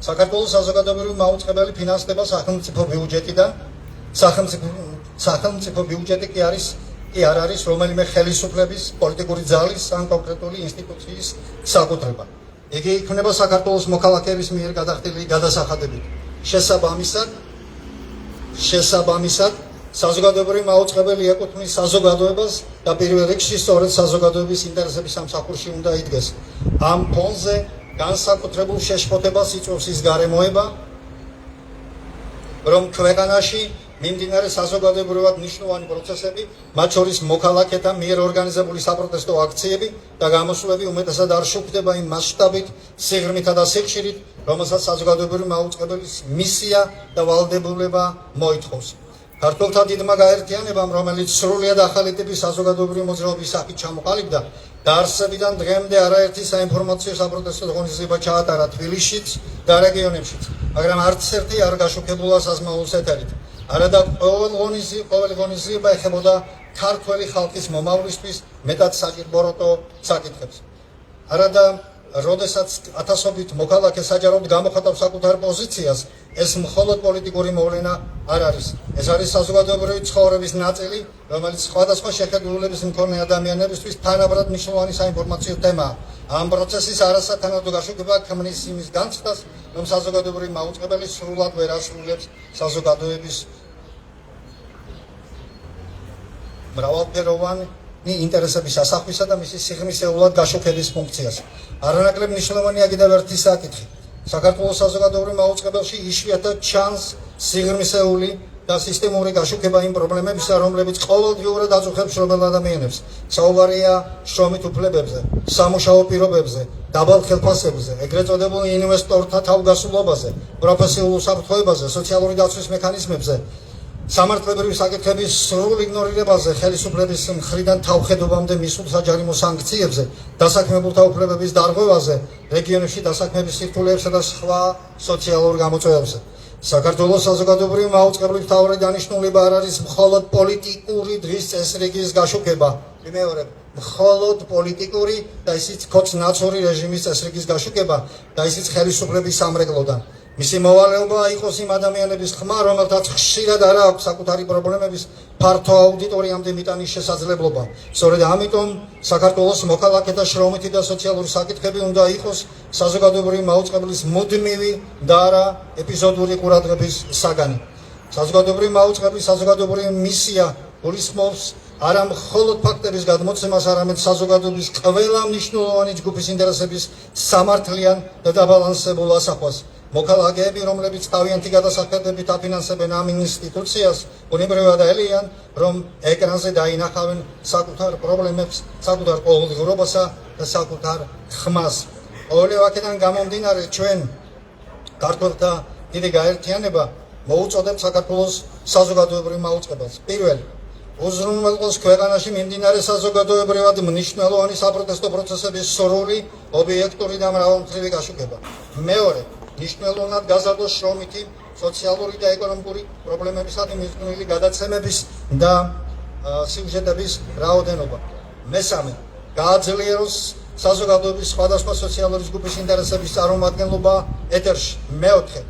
საქართველოს საზოგადოებრივი მაუწყებელი ფინანსდება სახელმწიფო ბიუჯეტიდან. სახელმწიფო ბიუჯეტი კი არ არის რომელიმე ხელისუფლების, პოლიტიკური ძალის ან კონკრეტული ინსტიტუციის საკუთრება. იგი იქნება საქართველოს მოქალაქეების მიერ გადახდილი გადასახადებით. შესაბამისად საზოგადოებრივი მაუწყებელი ეკუთვნის საზოგადოებას და პირველ რიგში სწორედ საზოგადოების ინტერესების სამსახურში უნდა იდგეს. ამ ფონზე განსაკუთრებულ შეშფოთებას იწვევს ის გარემოება, რომ ქვეყანაში მიმდინარე საზოგადოებრივად მნიშვნელოვანი პროცესები, მათ შორის მოქალაქეთა მიერ ორგანიზებული საპროტესტო აქციები და გამოსვლები უმეტესად არ შუქდება იმ მასშტაბით, სიღრმითა და სიხშირით, რომელსაც საზოგადოებრივი მაუწყებელის მისია და ვალდებულება მოითხოვს. ქართველთა დიდმა გაერთიანებამ, რომელიც სრულიად ახალი ტიპის საზოგადოებრივი მოძრაობის სახით ჩამოყალიბდა, დაარსებიდან დღემდე არაერთი საინფორმაციო საპროტესტო ღონისძიება ჩაატარა თბილისშიც და რეგიონებშიც, მაგრამ არც ერთი არ გაშუქებულა საზმაუს ეთერით. არადა ყოველი ღონისძიება ეხებოდა ქართველი ხალხის მომავლისთვის მეტად საჭიროებო საკითხებს. არადა როდესაც ათასობით მოქალაქე საჯაროდ გამოხატავს საკუთარ პოზიციას, ეს მხოლოდ პოლიტიკური მოვლენა არ არის. ეს არის საზოგადოებრივი ცხოვრების ნაწილი, რომელიც სხვადასხვა შეხედულების მქონე ადამიანებისთვის თანაბრად მნიშვნელოვანი საინფორმაციო თემაა. ამ პროცესის არასათანადო გაშუქება ქმნის იმის განცდას, რომ საზოგადოებრივი მაუწყებელი სრულად ვერ ასრულებს საზოგადოების მრავალფეროვანი ინტერესების ასახვისა და მისი სიღრმისეულად გაშუქების ფუნქციას. არანაკლებ მნიშვნელოვანია კიდევ ერთი საკითხი. საქართველოს საზოგადოებრივ მაუწყებელში იშვიათად ჩანს სიღრმისეული და სისტემური გაშუქება იმ პრობლემებისა, რომლებიც ყოველდღიურად აწუხებს შრომელ ადამიანებს. საუბარია შრომით უფლებებზე, სამუშაო პირობებზე, დაბალ ხელფასებზე, ეგრეთ წოდებულ ინვესტორთა თავგასულობაზე, პროფესიულ უსაფრთხოებაზე, სოციალური დაცვის მექანიზმებზე სამართლებრივი საკითხების სრულ იგნორირებაზე, ხელისუფლების მხრიდან თავხედობამდე მისულ საჯარიმო სანქციებზე, დასაქმებულთა უფლებების დარღვევაზე, რეგიონებში დასაქმების სირთულეებსა და სხვა სოციალურ გამოწვევებზე. საქართველოს საზოგადოებრივი მაუწყებლობის მთავარი დანიშნულება არ არის მხოლოდ პოლიტიკური დღის წესრიგის გაშუქება, მეორე მხოლოდ პოლიტიკური და ისიც ქოც-ნაცური რეჟიმის წესრიგის გაშუქება და ისიც ხელისუფლების სამრეკლოდან. მისი მოვალეობა იყოს იმ ადამიანების ხმა, რომელთაც ხშირად არ აქვს საკუთარი პრობლემების ფართო აუდიტორიამდე მიტანის შესაძლებლობა. სწორედ ამიტომ საქართველოს მოქალაქეთა შრომითი და სოციალური საკითხები უნდა იყოს საზოგადოებრივი მაუწყებლის მუდმივი და არა ეპიზოდური ყურადღების საგანი. საზოგადოებრივი მაუწყებლის საზოგადოებრივი მისია გულისხმობს არა მხოლოდ ფაქტების გადმოცემას, არამედ საზოგადოების ყველა მნიშვნელოვანი ჯგუფის ინტერესების სამართლიან და დაბალანსებულ ასახვას. მოქალაქეები, რომლებიც თავიანთი გადასახადებით აფინანსებენ ამ ინსტიტუციას, უნებრივად ელიან, რომ ეკრანზე დაინახავენ საკუთარ პრობლემებს, საკუთარ ყოველდღიურობასა და საკუთარ ხმას. ყოველი აქედან გამომდინარე, ჩვენ ქართველთა დიდი გაერთიანება მოუწოდებს საქართველოს საზოგადოებრივ მაუწყებელს. პირველ უზრუნველყოს ქვეყანაში მიმდინარე საზოგადოებრივად მნიშვნელოვანი საპროტესტო პროცესების სრული, ობიექტური და მრავალმხრივი გაშუქება. მეორე მნიშვნელოვნად გაზარდოს შრომითი, სოციალური და ეკონომიკური პრობლემებისადმი მიძღვნილი გადაცემების და სიუჟეტების რაოდენობა. მესამე გააძლიეროს საზოგადოების სხვადასხვა სოციალური ჯგუფის ინტერესების წარმომადგენლობა ეთერში. მეოთხე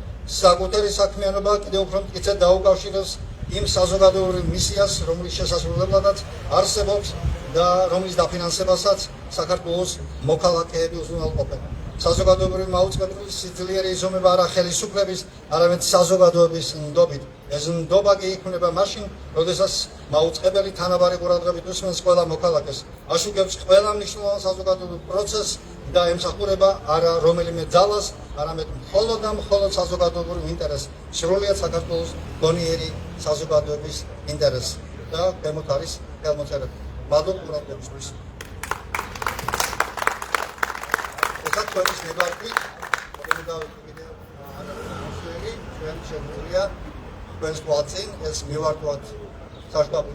საკუთარი საქმიანობა კიდევ უფრო მტკიცედ დაუკავშიროს იმ საზოგადოებრივ მისიას, რომლის შესასრულებლადაც არსებობს და რომლის დაფინანსებასაც საქართველოს მოქალაქეები უზრუნველყოფენ. საზოგადოებრივი მაუწყებლობის სიძლიერე იზომება არა ხელისუფლების, არამედ საზოგადოების ნდობით. ეს ნდობა კი იქმნება მაშინ, როდესაც მაუწყებელი თანაბარი ყურადღებით უსმენს ყველა მოქალაქეს, აშუქებს ყველა მნიშვნელოვან საზოგადოებრივ პროცესს და ემსახურება არა რომელიმე ძალას, არამედ მხოლოდ და მხოლოდ საზოგადოებრივ ინტერესს, სრულიად საქართველოს გონიერი საზოგადოების ინტერესს და ქვემოთ არის ხელმოწერები. მადლობა ყურადღებისთვის. Თქვენის ნებართვით, ჩვენ შეგვიძლია თქვენს პლაცին ეს მივართვათ საშტაბო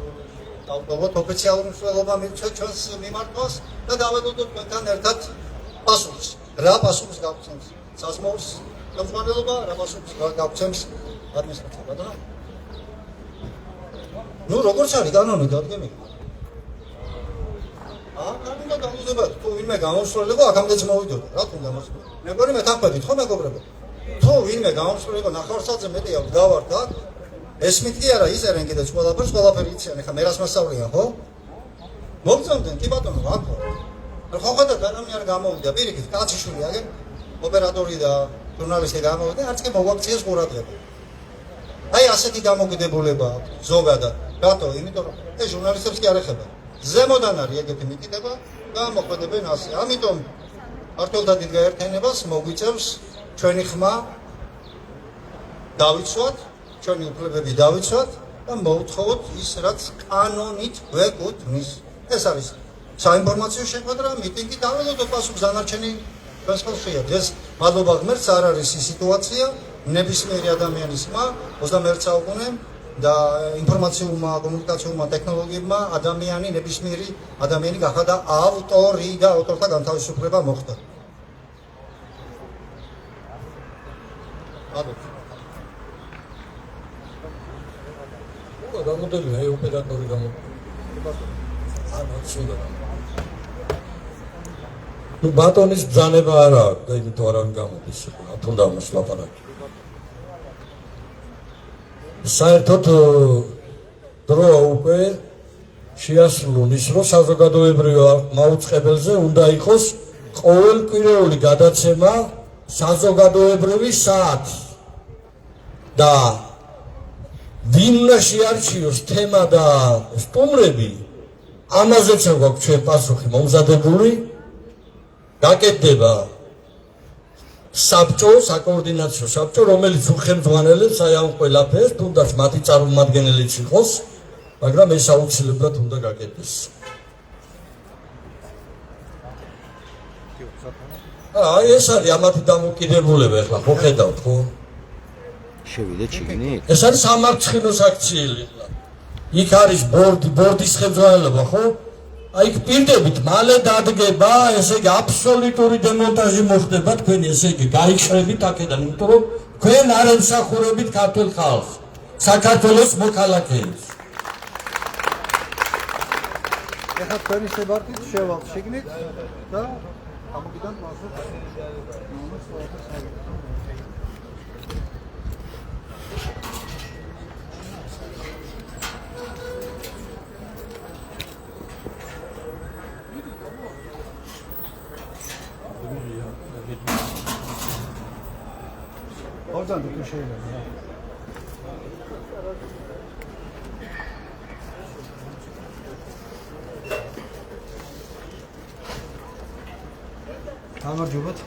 დავდობოთ ოფიციალური მსვლელობა მივცეთ ჩვენს მიმართვას და დავედოდოთ თქვენთან ერთად პასუხს. რა პასუხს გავცემს საზმოუს ხელმძღვანელობა, რა პასუხს გავცემს ადმინისტრაცია, ბატონო? ნუ როგორც არის კანონი დადგემი. კანონი დაუზებად, თუ ვინმე გამოსვლელიყო, აქამდეც მოვიდოდა, რა თქმა უნდა. მეგონი მეთანხმებით ხო მეგობრებო? თუ ვინმე გამოსვლელიყო ნახევარსაათზე მეტია ვდგავართ აქ, ესმით კი არა იზერენ კიდეც ყველაფერი იციან, ეხლა მე რას მასწავლიან, ხო? მოგწონდნენ, კი ბატონო, აქ ხო. ხო ხედავთ, ადამიანი არ გამოვიდა, პირიქით, კაციშვილი აგენ, ოპერატორი და ჟურნალისტი გამოვიდა, არც კი მოგვაქციეს ყურადღება. აი ასეთი დამოკიდებულება აქვს ზოგადად. რატო? იმიტომ რომ ეს ჟურნალისტებს კი არ ეხება. ზემოდან არის ეგეთი მიტიტება და მოქმედებენ ასე. ამიტომ ქართველთა დიდ გაერთიანებას მოგვიწევს ჩვენი ხმა დავიცვათ, ჩვენი უფლებები დავიცვათ და მოვთხოვოთ ის, რაც კანონით გვეკუთვნის. ეს არის საინფორმაციო შეხვედრა, მიტინგი, დავედოდოთ პასუხს დანარჩენი ჩვენს ხელშია. ეს მადლობა ღმერთს არ არის ის სიტუაცია, ნებისმიერი ადამიანის ხმა 21 საუკუნე და ინფორმაციულმა კომუნიკაციულმა ტექნოლოგიებმა ადამიანი ნებისმიერი ადამიანი გახდა ავტორი და ავტორთა განთავისუფლება მოხდა. მადლობა. გამოდები ოპერატორი გამოდები. ანუ ცუდა. ნუ ბატონის ბრძანება არა აქვს და იმიტომ არავინ გამოდის. თუნდა მას ლაპარაკი. საერთოდ დრო უკვე შეასრულონ ის, რომ საზოგადოებრივ მაუწყებელზე უნდა იყოს ყოველკვირეული გადაცემა საზოგადოებრივი საათი და ვინ უნდა შეარჩიოს თემა და სტუმრები, ამაზეც გვაქვს ჩვენ პასუხი მომზადებული. გაკეთდება საბჭო, საკოორდინაციო საბჭო, რომელიც უხელმძღვანელებს აი ამ ყველაფერს, თუნდაც მათი წარმომადგენელიც იყოს, მაგრამ ეს აუცილებლად უნდა გაკეთდეს. აი ეს არის ამათი დამოკიდებულება, ახლა ხო ხედავთ, ხო? შევიდეთ შიგნით? ეს არის სამარცხინოს აქციელი. იქ არის ბორდის ხელმძღვანელობა, ხო? აი იქ პირდებით მალე დადგება, ესე იგი აბსოლუტური დემონტაჟი მოხდება თქვენი, ესე იგი გაიხრებით აქედან, იმიტომ რომ თქვენ არ ემსახურებით ქართულ ხალხს, საქართველოს მოქალაქეებს. ეხლა თქვენი სებარტით შევალთ შიგნით და ამოგიდან პასუხს ორგანო თუ შეიძლება გამარჯობათ.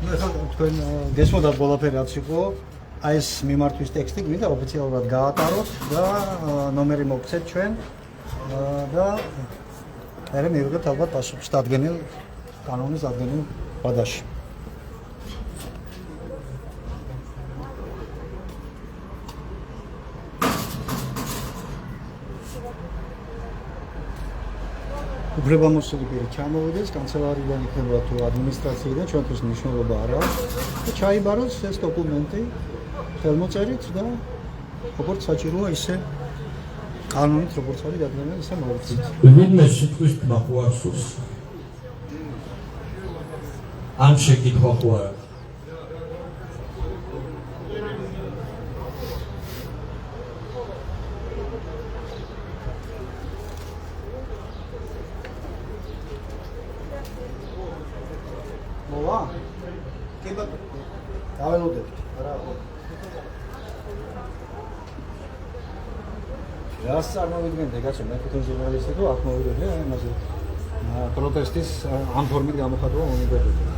ნუ ეხლა თქვენ გესმოდათ ყველაფერი რაც იყო, აი ეს მიმართვის ტექსტი გვინდა ოფიციალურად გაატაროთ და ნომერი მოგცეთ ჩვენ და მე მივიღებთ ალბათ პასუხს დადგენილ კანონის დადგენილ ვადაში. უფლებამოსილი პირი ჩამოვიდეს, კანცელარიიდან იქნება თუ ადმინისტრაციიდან, ჩვენთვის მნიშვნელობა არ აქვს და ჩაიბაროს ეს დოკუმენტი ხელმოწერით და როგორც საჭიროა ისე კანონით როგორც არის დადგენილი ისე მოვუწით. ვინმე სიტყვის თმა ხო არ სურს? ან შეკითხვა ხო არა? მოვა? კი ბატონო. დაველოდებით. რა. რას წარმოვიდგენთ ეგაცო მე თვითონ ჟურნალისტი თუ აქ მოვიდოდი აი მასე პროტესტის ამ ფორმით გამოხატვა უნივერსიტეტში.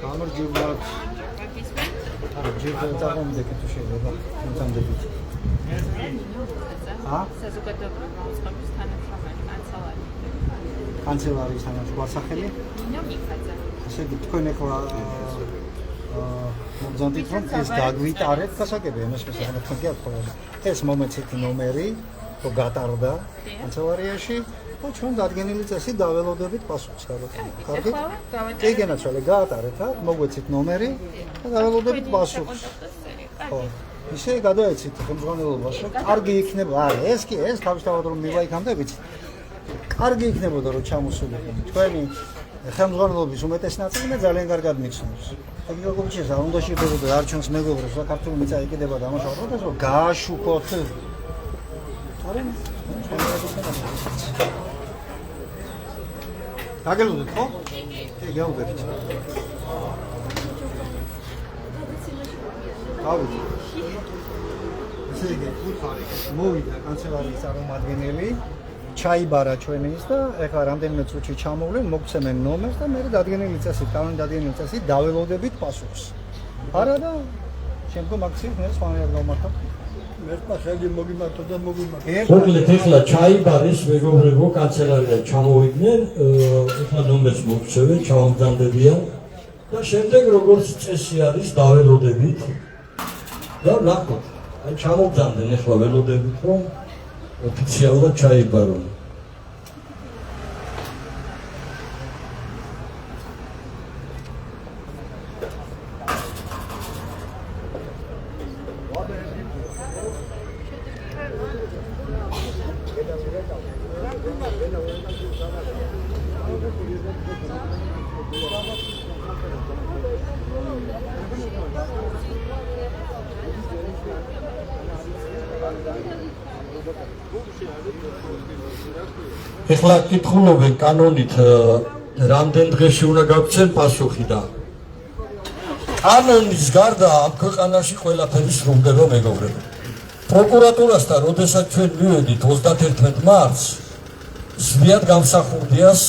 გამარჯობათ. არა, ჯერ წარმოვიდეთ თუ შეიძლება. მომწამდებით. საზოგადოებრივი მოწყობის თანამშრომელი კანცელარი. კანცელარიის თანამშრომელი. ნინო მიხაძე. ესე იგი თქვენ ახლა მომზადეთ რომ ეს გაგვიტარეთ გასაგები იმას შესაძლოა თქვენ გიაქვთ ეს მომეცით ნომერი რომ გატარდა კანცელარიაში და ჩვენ დადგენილი წესი დაველოდებით პასუხს კარგი? კი გენაცვალე გაატარეთ რა მოგვეცით ნომერი და დაველოდებით პასუხს. ხო. ისე გადაეცით ხელმძღვანელობას რომ კარგი იქნება არა ეს კი ეს თავისთავად რომ მივა იქამდე ვიცით. კარგი იქნებოდა რომ ჩამოსულიყო თქვენი ხელმძღვანელობის უმეტეს ნაწილი მე ძალიან კარგად მიხსენებს. ეგ როგორც შეიძლება უნდა შეფერდო არჩევნს მეგობრებს რა ქართული მიწა ეკიდება დამაშავოთ რომ გააშუქოთ. არა დაგელოდეთ ხო? კი გავუგებთ. გავით. ესე იგი მოვიდა კანცელარიის წარმომადგენელი ჩაიბარა ჩვენი ის და ეხლა რამდენიმე წუთში ჩამოვლენ, მოგცემენ ნომერს და მე დადგენილი წესი, კანონი დადგენილი წესი დაველოდებით პასუხს. არა და შემდგომ აქციებს მე სხვანაირად გავმართავ. მერტმა ხელი მოგიმართო და მოგიმართო. მოკლედ ეხლა ჩაიბარის მეგობრებო კანცელარიდან ჩამოვიდნენ, ეხლა ნომერს მოგცევენ, ჩავამგზავრდებიან და შემდეგ როგორც წესი არის დაველოდებით და ნახოთ. აი ჩამოვგზავრდნენ ეხლა ველოდებით რომ ოფიციალურად ჩაიბარონ. ეხლა კითხულობენ კანონით რამდენ დღეში უნდა გაგვცენ პასუხი და კანონის გარდა ამ ქვეყანაში ყველაფერი სრულდება მეგობრებო. პროკურატურასთან როდესაც ჩვენ მივედით 31 მარტს ზვიად გამსახურდიას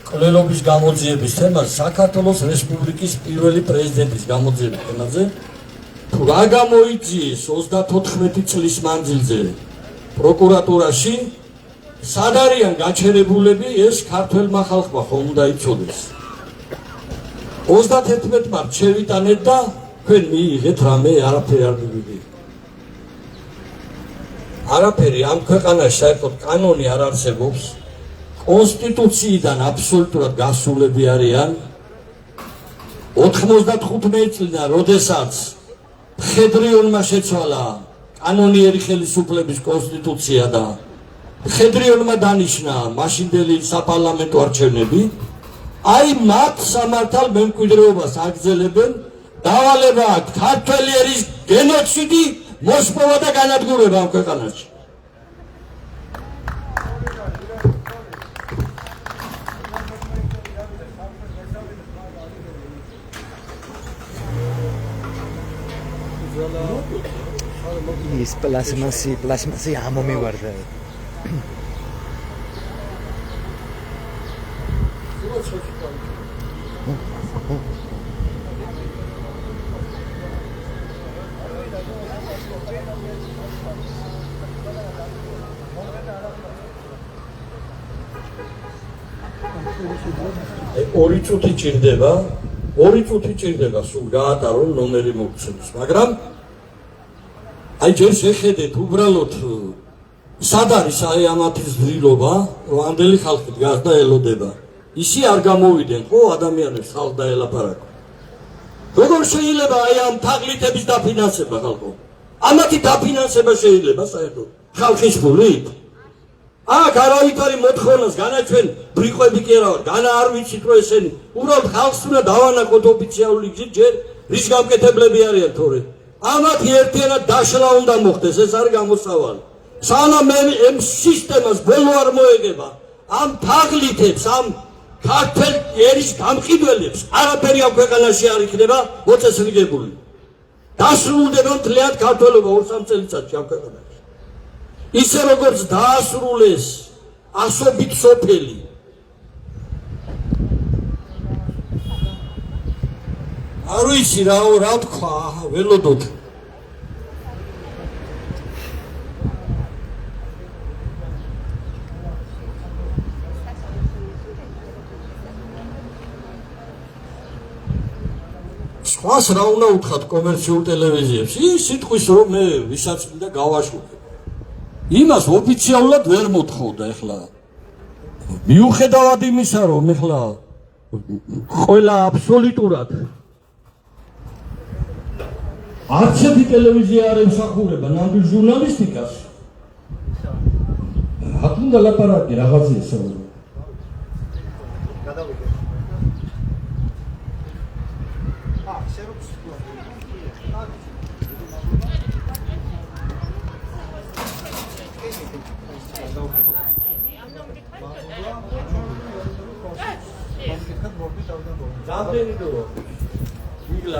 კვლელობის გამოძიების თემას საქართველოს რესპუბლიკის პირველი პრეზიდენტის გამოძიების თემაზე თუ რა გამოიძიეს 34 წლის მანძილზე პროკურატურაში სად არიან გაჩერებულები ეს ქართველმა ხალხმა ხომ უნდა იცოდეს 31 მარტს შევიტანეთ და თქვენ მიიღეთ რამე არაფერი არ მივიღეთ არაფერი ამ ქვეყანაში საერთოდ კანონი არ არსებობს კონსტიტუციიდან აბსოლუტურად გასულები არიან 95 წლიდან როდესაც მხედრიონმა შეცვალა კანონიერი ხელისუფლების კონსტიტუცია და მხედრიონმა დანიშნა მაშინდელი საპარლამენტო არჩევნები აი მათ სამართალ მემკვიდრეობას აგრძელებენ დავალება აქვს ქართველი ერის გენოციდი მოსპოვა და განადგურება ამ ქვეყანაში ის პლასმასი ამომივარდა ორი წუთი ჭირდება სულ გაატარონ ნომერი მოგცემს მაგრამ აი ჯერ შეხედეთ უბრალოდ სად არის აი ამათი ზრდილობა რომ ამდელი ხალხი დგას და ელოდება ისი არ გამოვიდნენ ხო ადამიანებს ხალხ და ელაპარაკო როგორ შეიძლება აი ამ თაღლითების დაფინანსება ხალხო ამათი დაფინანსება შეიძლება საერთოდ ხალხის ფულით აქ არავითარი მოთხოვნას განაჩვენ ბრიყვები კი არა ვარ განა არ ვიცით რომ ესენი უბრალოდ ხალხს უნდა დავანაკოთ ოფიციალური გზით ჯერ რის გამკეთებლები არიან თორე ამათი ერთიანად დაშლა უნდა მოხდეს ეს არის გამოსავალი სანამ ამ სისტემას ბოლო არ მოეგება ამ თაღლითებს ამ ქართულ ერის გამყიდველებს არაფერი ამ ქვეყანაში არ იქნება მოწესრიგებული დასრულდება მთლიანად ქართველობა 2-3 წელიწადში ამ ქვეყანაში ისე როგორც დაასრულეს ასობით სოფელი არ ვიცი რა თქვა ველოდოთ სხვას რა უნდა უთხრათ კომერციულ ტელევიზიებს ის სიტყვის რომ მე ვისაც მინდა გავაშუქებ იმას ოფიციალურად ვერ მოთხოვდა ეხლა მიუხედავად იმისა რომ ეხლა ყველა აბსოლუტურად არცერთი ტელევიზია არ ემსახურება ნამდვილ ჟურნალისტიკას აქ უნდა ლაპარაკი რაღაცა ისე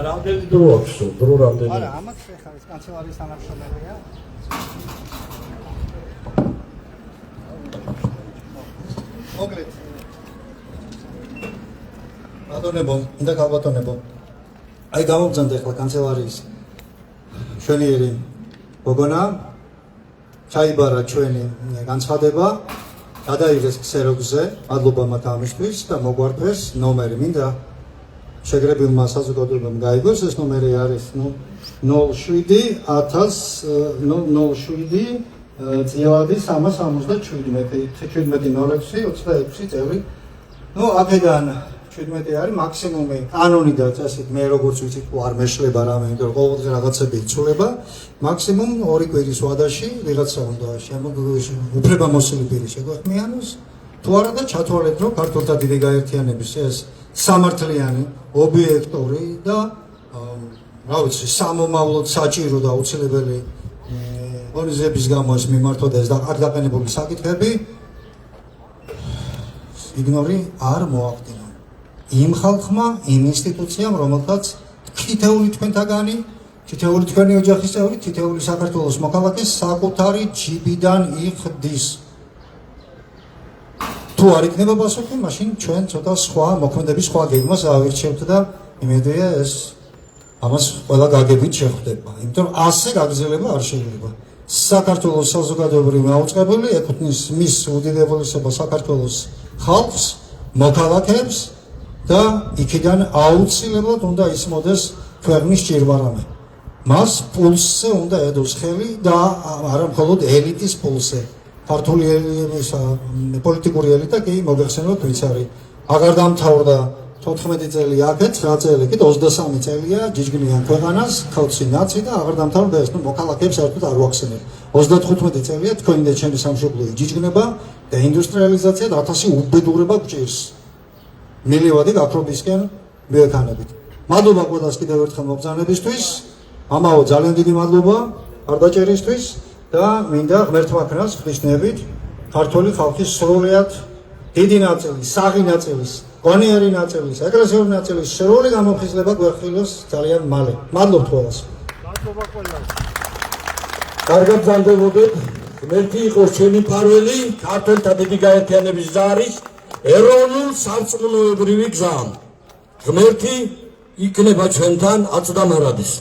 რამდენი დრო აქვს დრო რამდენი არა ამათ ხა ეს კანცელარიის თანამშრომელია მოგლეთ ბატონებო და გაბატონებო აი გამოგზავნეთ ახლა კანცელარიის შვენიერი გოგონა ჩაიბარა ჩვენი განცხადება გადაიღეს ქსეროქსზე მადლობა მათ ამისთვის და მოგვარქვეს ნომერი მინდა შეგრებილმა საზოგადოებამ გაიგოს ეს ნომერი არის 07 წლევადი 377 წევრი ნუ აქედან 17 არის მაქსიმუმი კანონი და წესით მე როგორც ვიცი არ მეშლება რამე იმიტომ რომ ყოველდღე რაღაცები იცვლება მაქსიმუმ 2 კვირის ვადაში ვიღაცა უნდა უფლებამოსილი პირი შეგვეხმიანოს თუ არა და ჩათვალეთ რომ ქართულთა დიდი გაერთიანების ეს სამართლიანი ობიექტური და რა ვიცი სამომავლოდ საჭირო და აუცილებელი ორიზების გამო ეს მიმართვა და ეს აქ დაყენებული საკითხები იგნორი არ მოახდინა იმ ხალხმა, იმ ინსტიტუციამ, რომელთაც თითეული თქვენთაგანი, თითეული თქვენი ოჯახის წევრი, თითეული საქართველოს მოქალაქე საკუთარი ჯიბიდან იხდის. თუ არ იქნება პასუხი, მაშინ ჩვენ ცოტა სხვა მოქმედების სხვა გეგმას ავირჩევთ და იმედია ეს ამას ყველა გაგებით შეხვდება. იმიტომ რომ ასე გაგრძელება არ შეიძლება. საქართველოს საზოგადოებრივი მაუწყებელი ეკუთვნის მის უდიდებულესობა საქართველოს ხალხს, მოქალაქეებს და იქიდან აუცილებლად უნდა ისმოდეს ქვეყნის ჭირვარამე. მას პულსზე უნდა ედოს ხელი და არა მხოლოდ ელიტის პულსზე. ქართული პოლიტიკური ელიტა კი მოგეხსენებათ ვინც არის. აღარ დამთავრდა 14 წელი აქეთ, 9 წელი კი 23 წელია ჯიჯგნიან ქვეყანას, ხალხი ნაცი და აღარ დამთავრდა ეს, მოქალაქეებს საერთოდ არ ვახსენებ. 35 წელია თქვენი და ჩემი სამშობლო იჯგნება და ინდუსტრიალიზაცია და 1000 უბედურება გჭირს. მილივადი გაქრობისკენ მიექანებით. მადლობა ყველას კიდევ ერთხელ მობრძანებისთვის. ამაო ძალიან დიდი მადლობა არდაჭერისთვის და მინდა ღმერთმა ქნას ღვთისნებით ქართული ხალხის სრულიად დიდი ნაწილის, საღი ნაწილის, გონიერი ნაწილის, ეკლესიური ნაწილის სრული გამოფხიზლება გვეხილოს ძალიან მალე. მადლობთ ყველას. მადლობა ყველას. კარგად ბრძანდებოდეთ. ღმერთი იყოს ჩვენი მფარველი, ქართველთა დიდი გაერთიანების ზარის ეროვნულ სარწმუნოებრივი გზამ. ღმერთი იქნება ჩვენთან აწდა მარადის.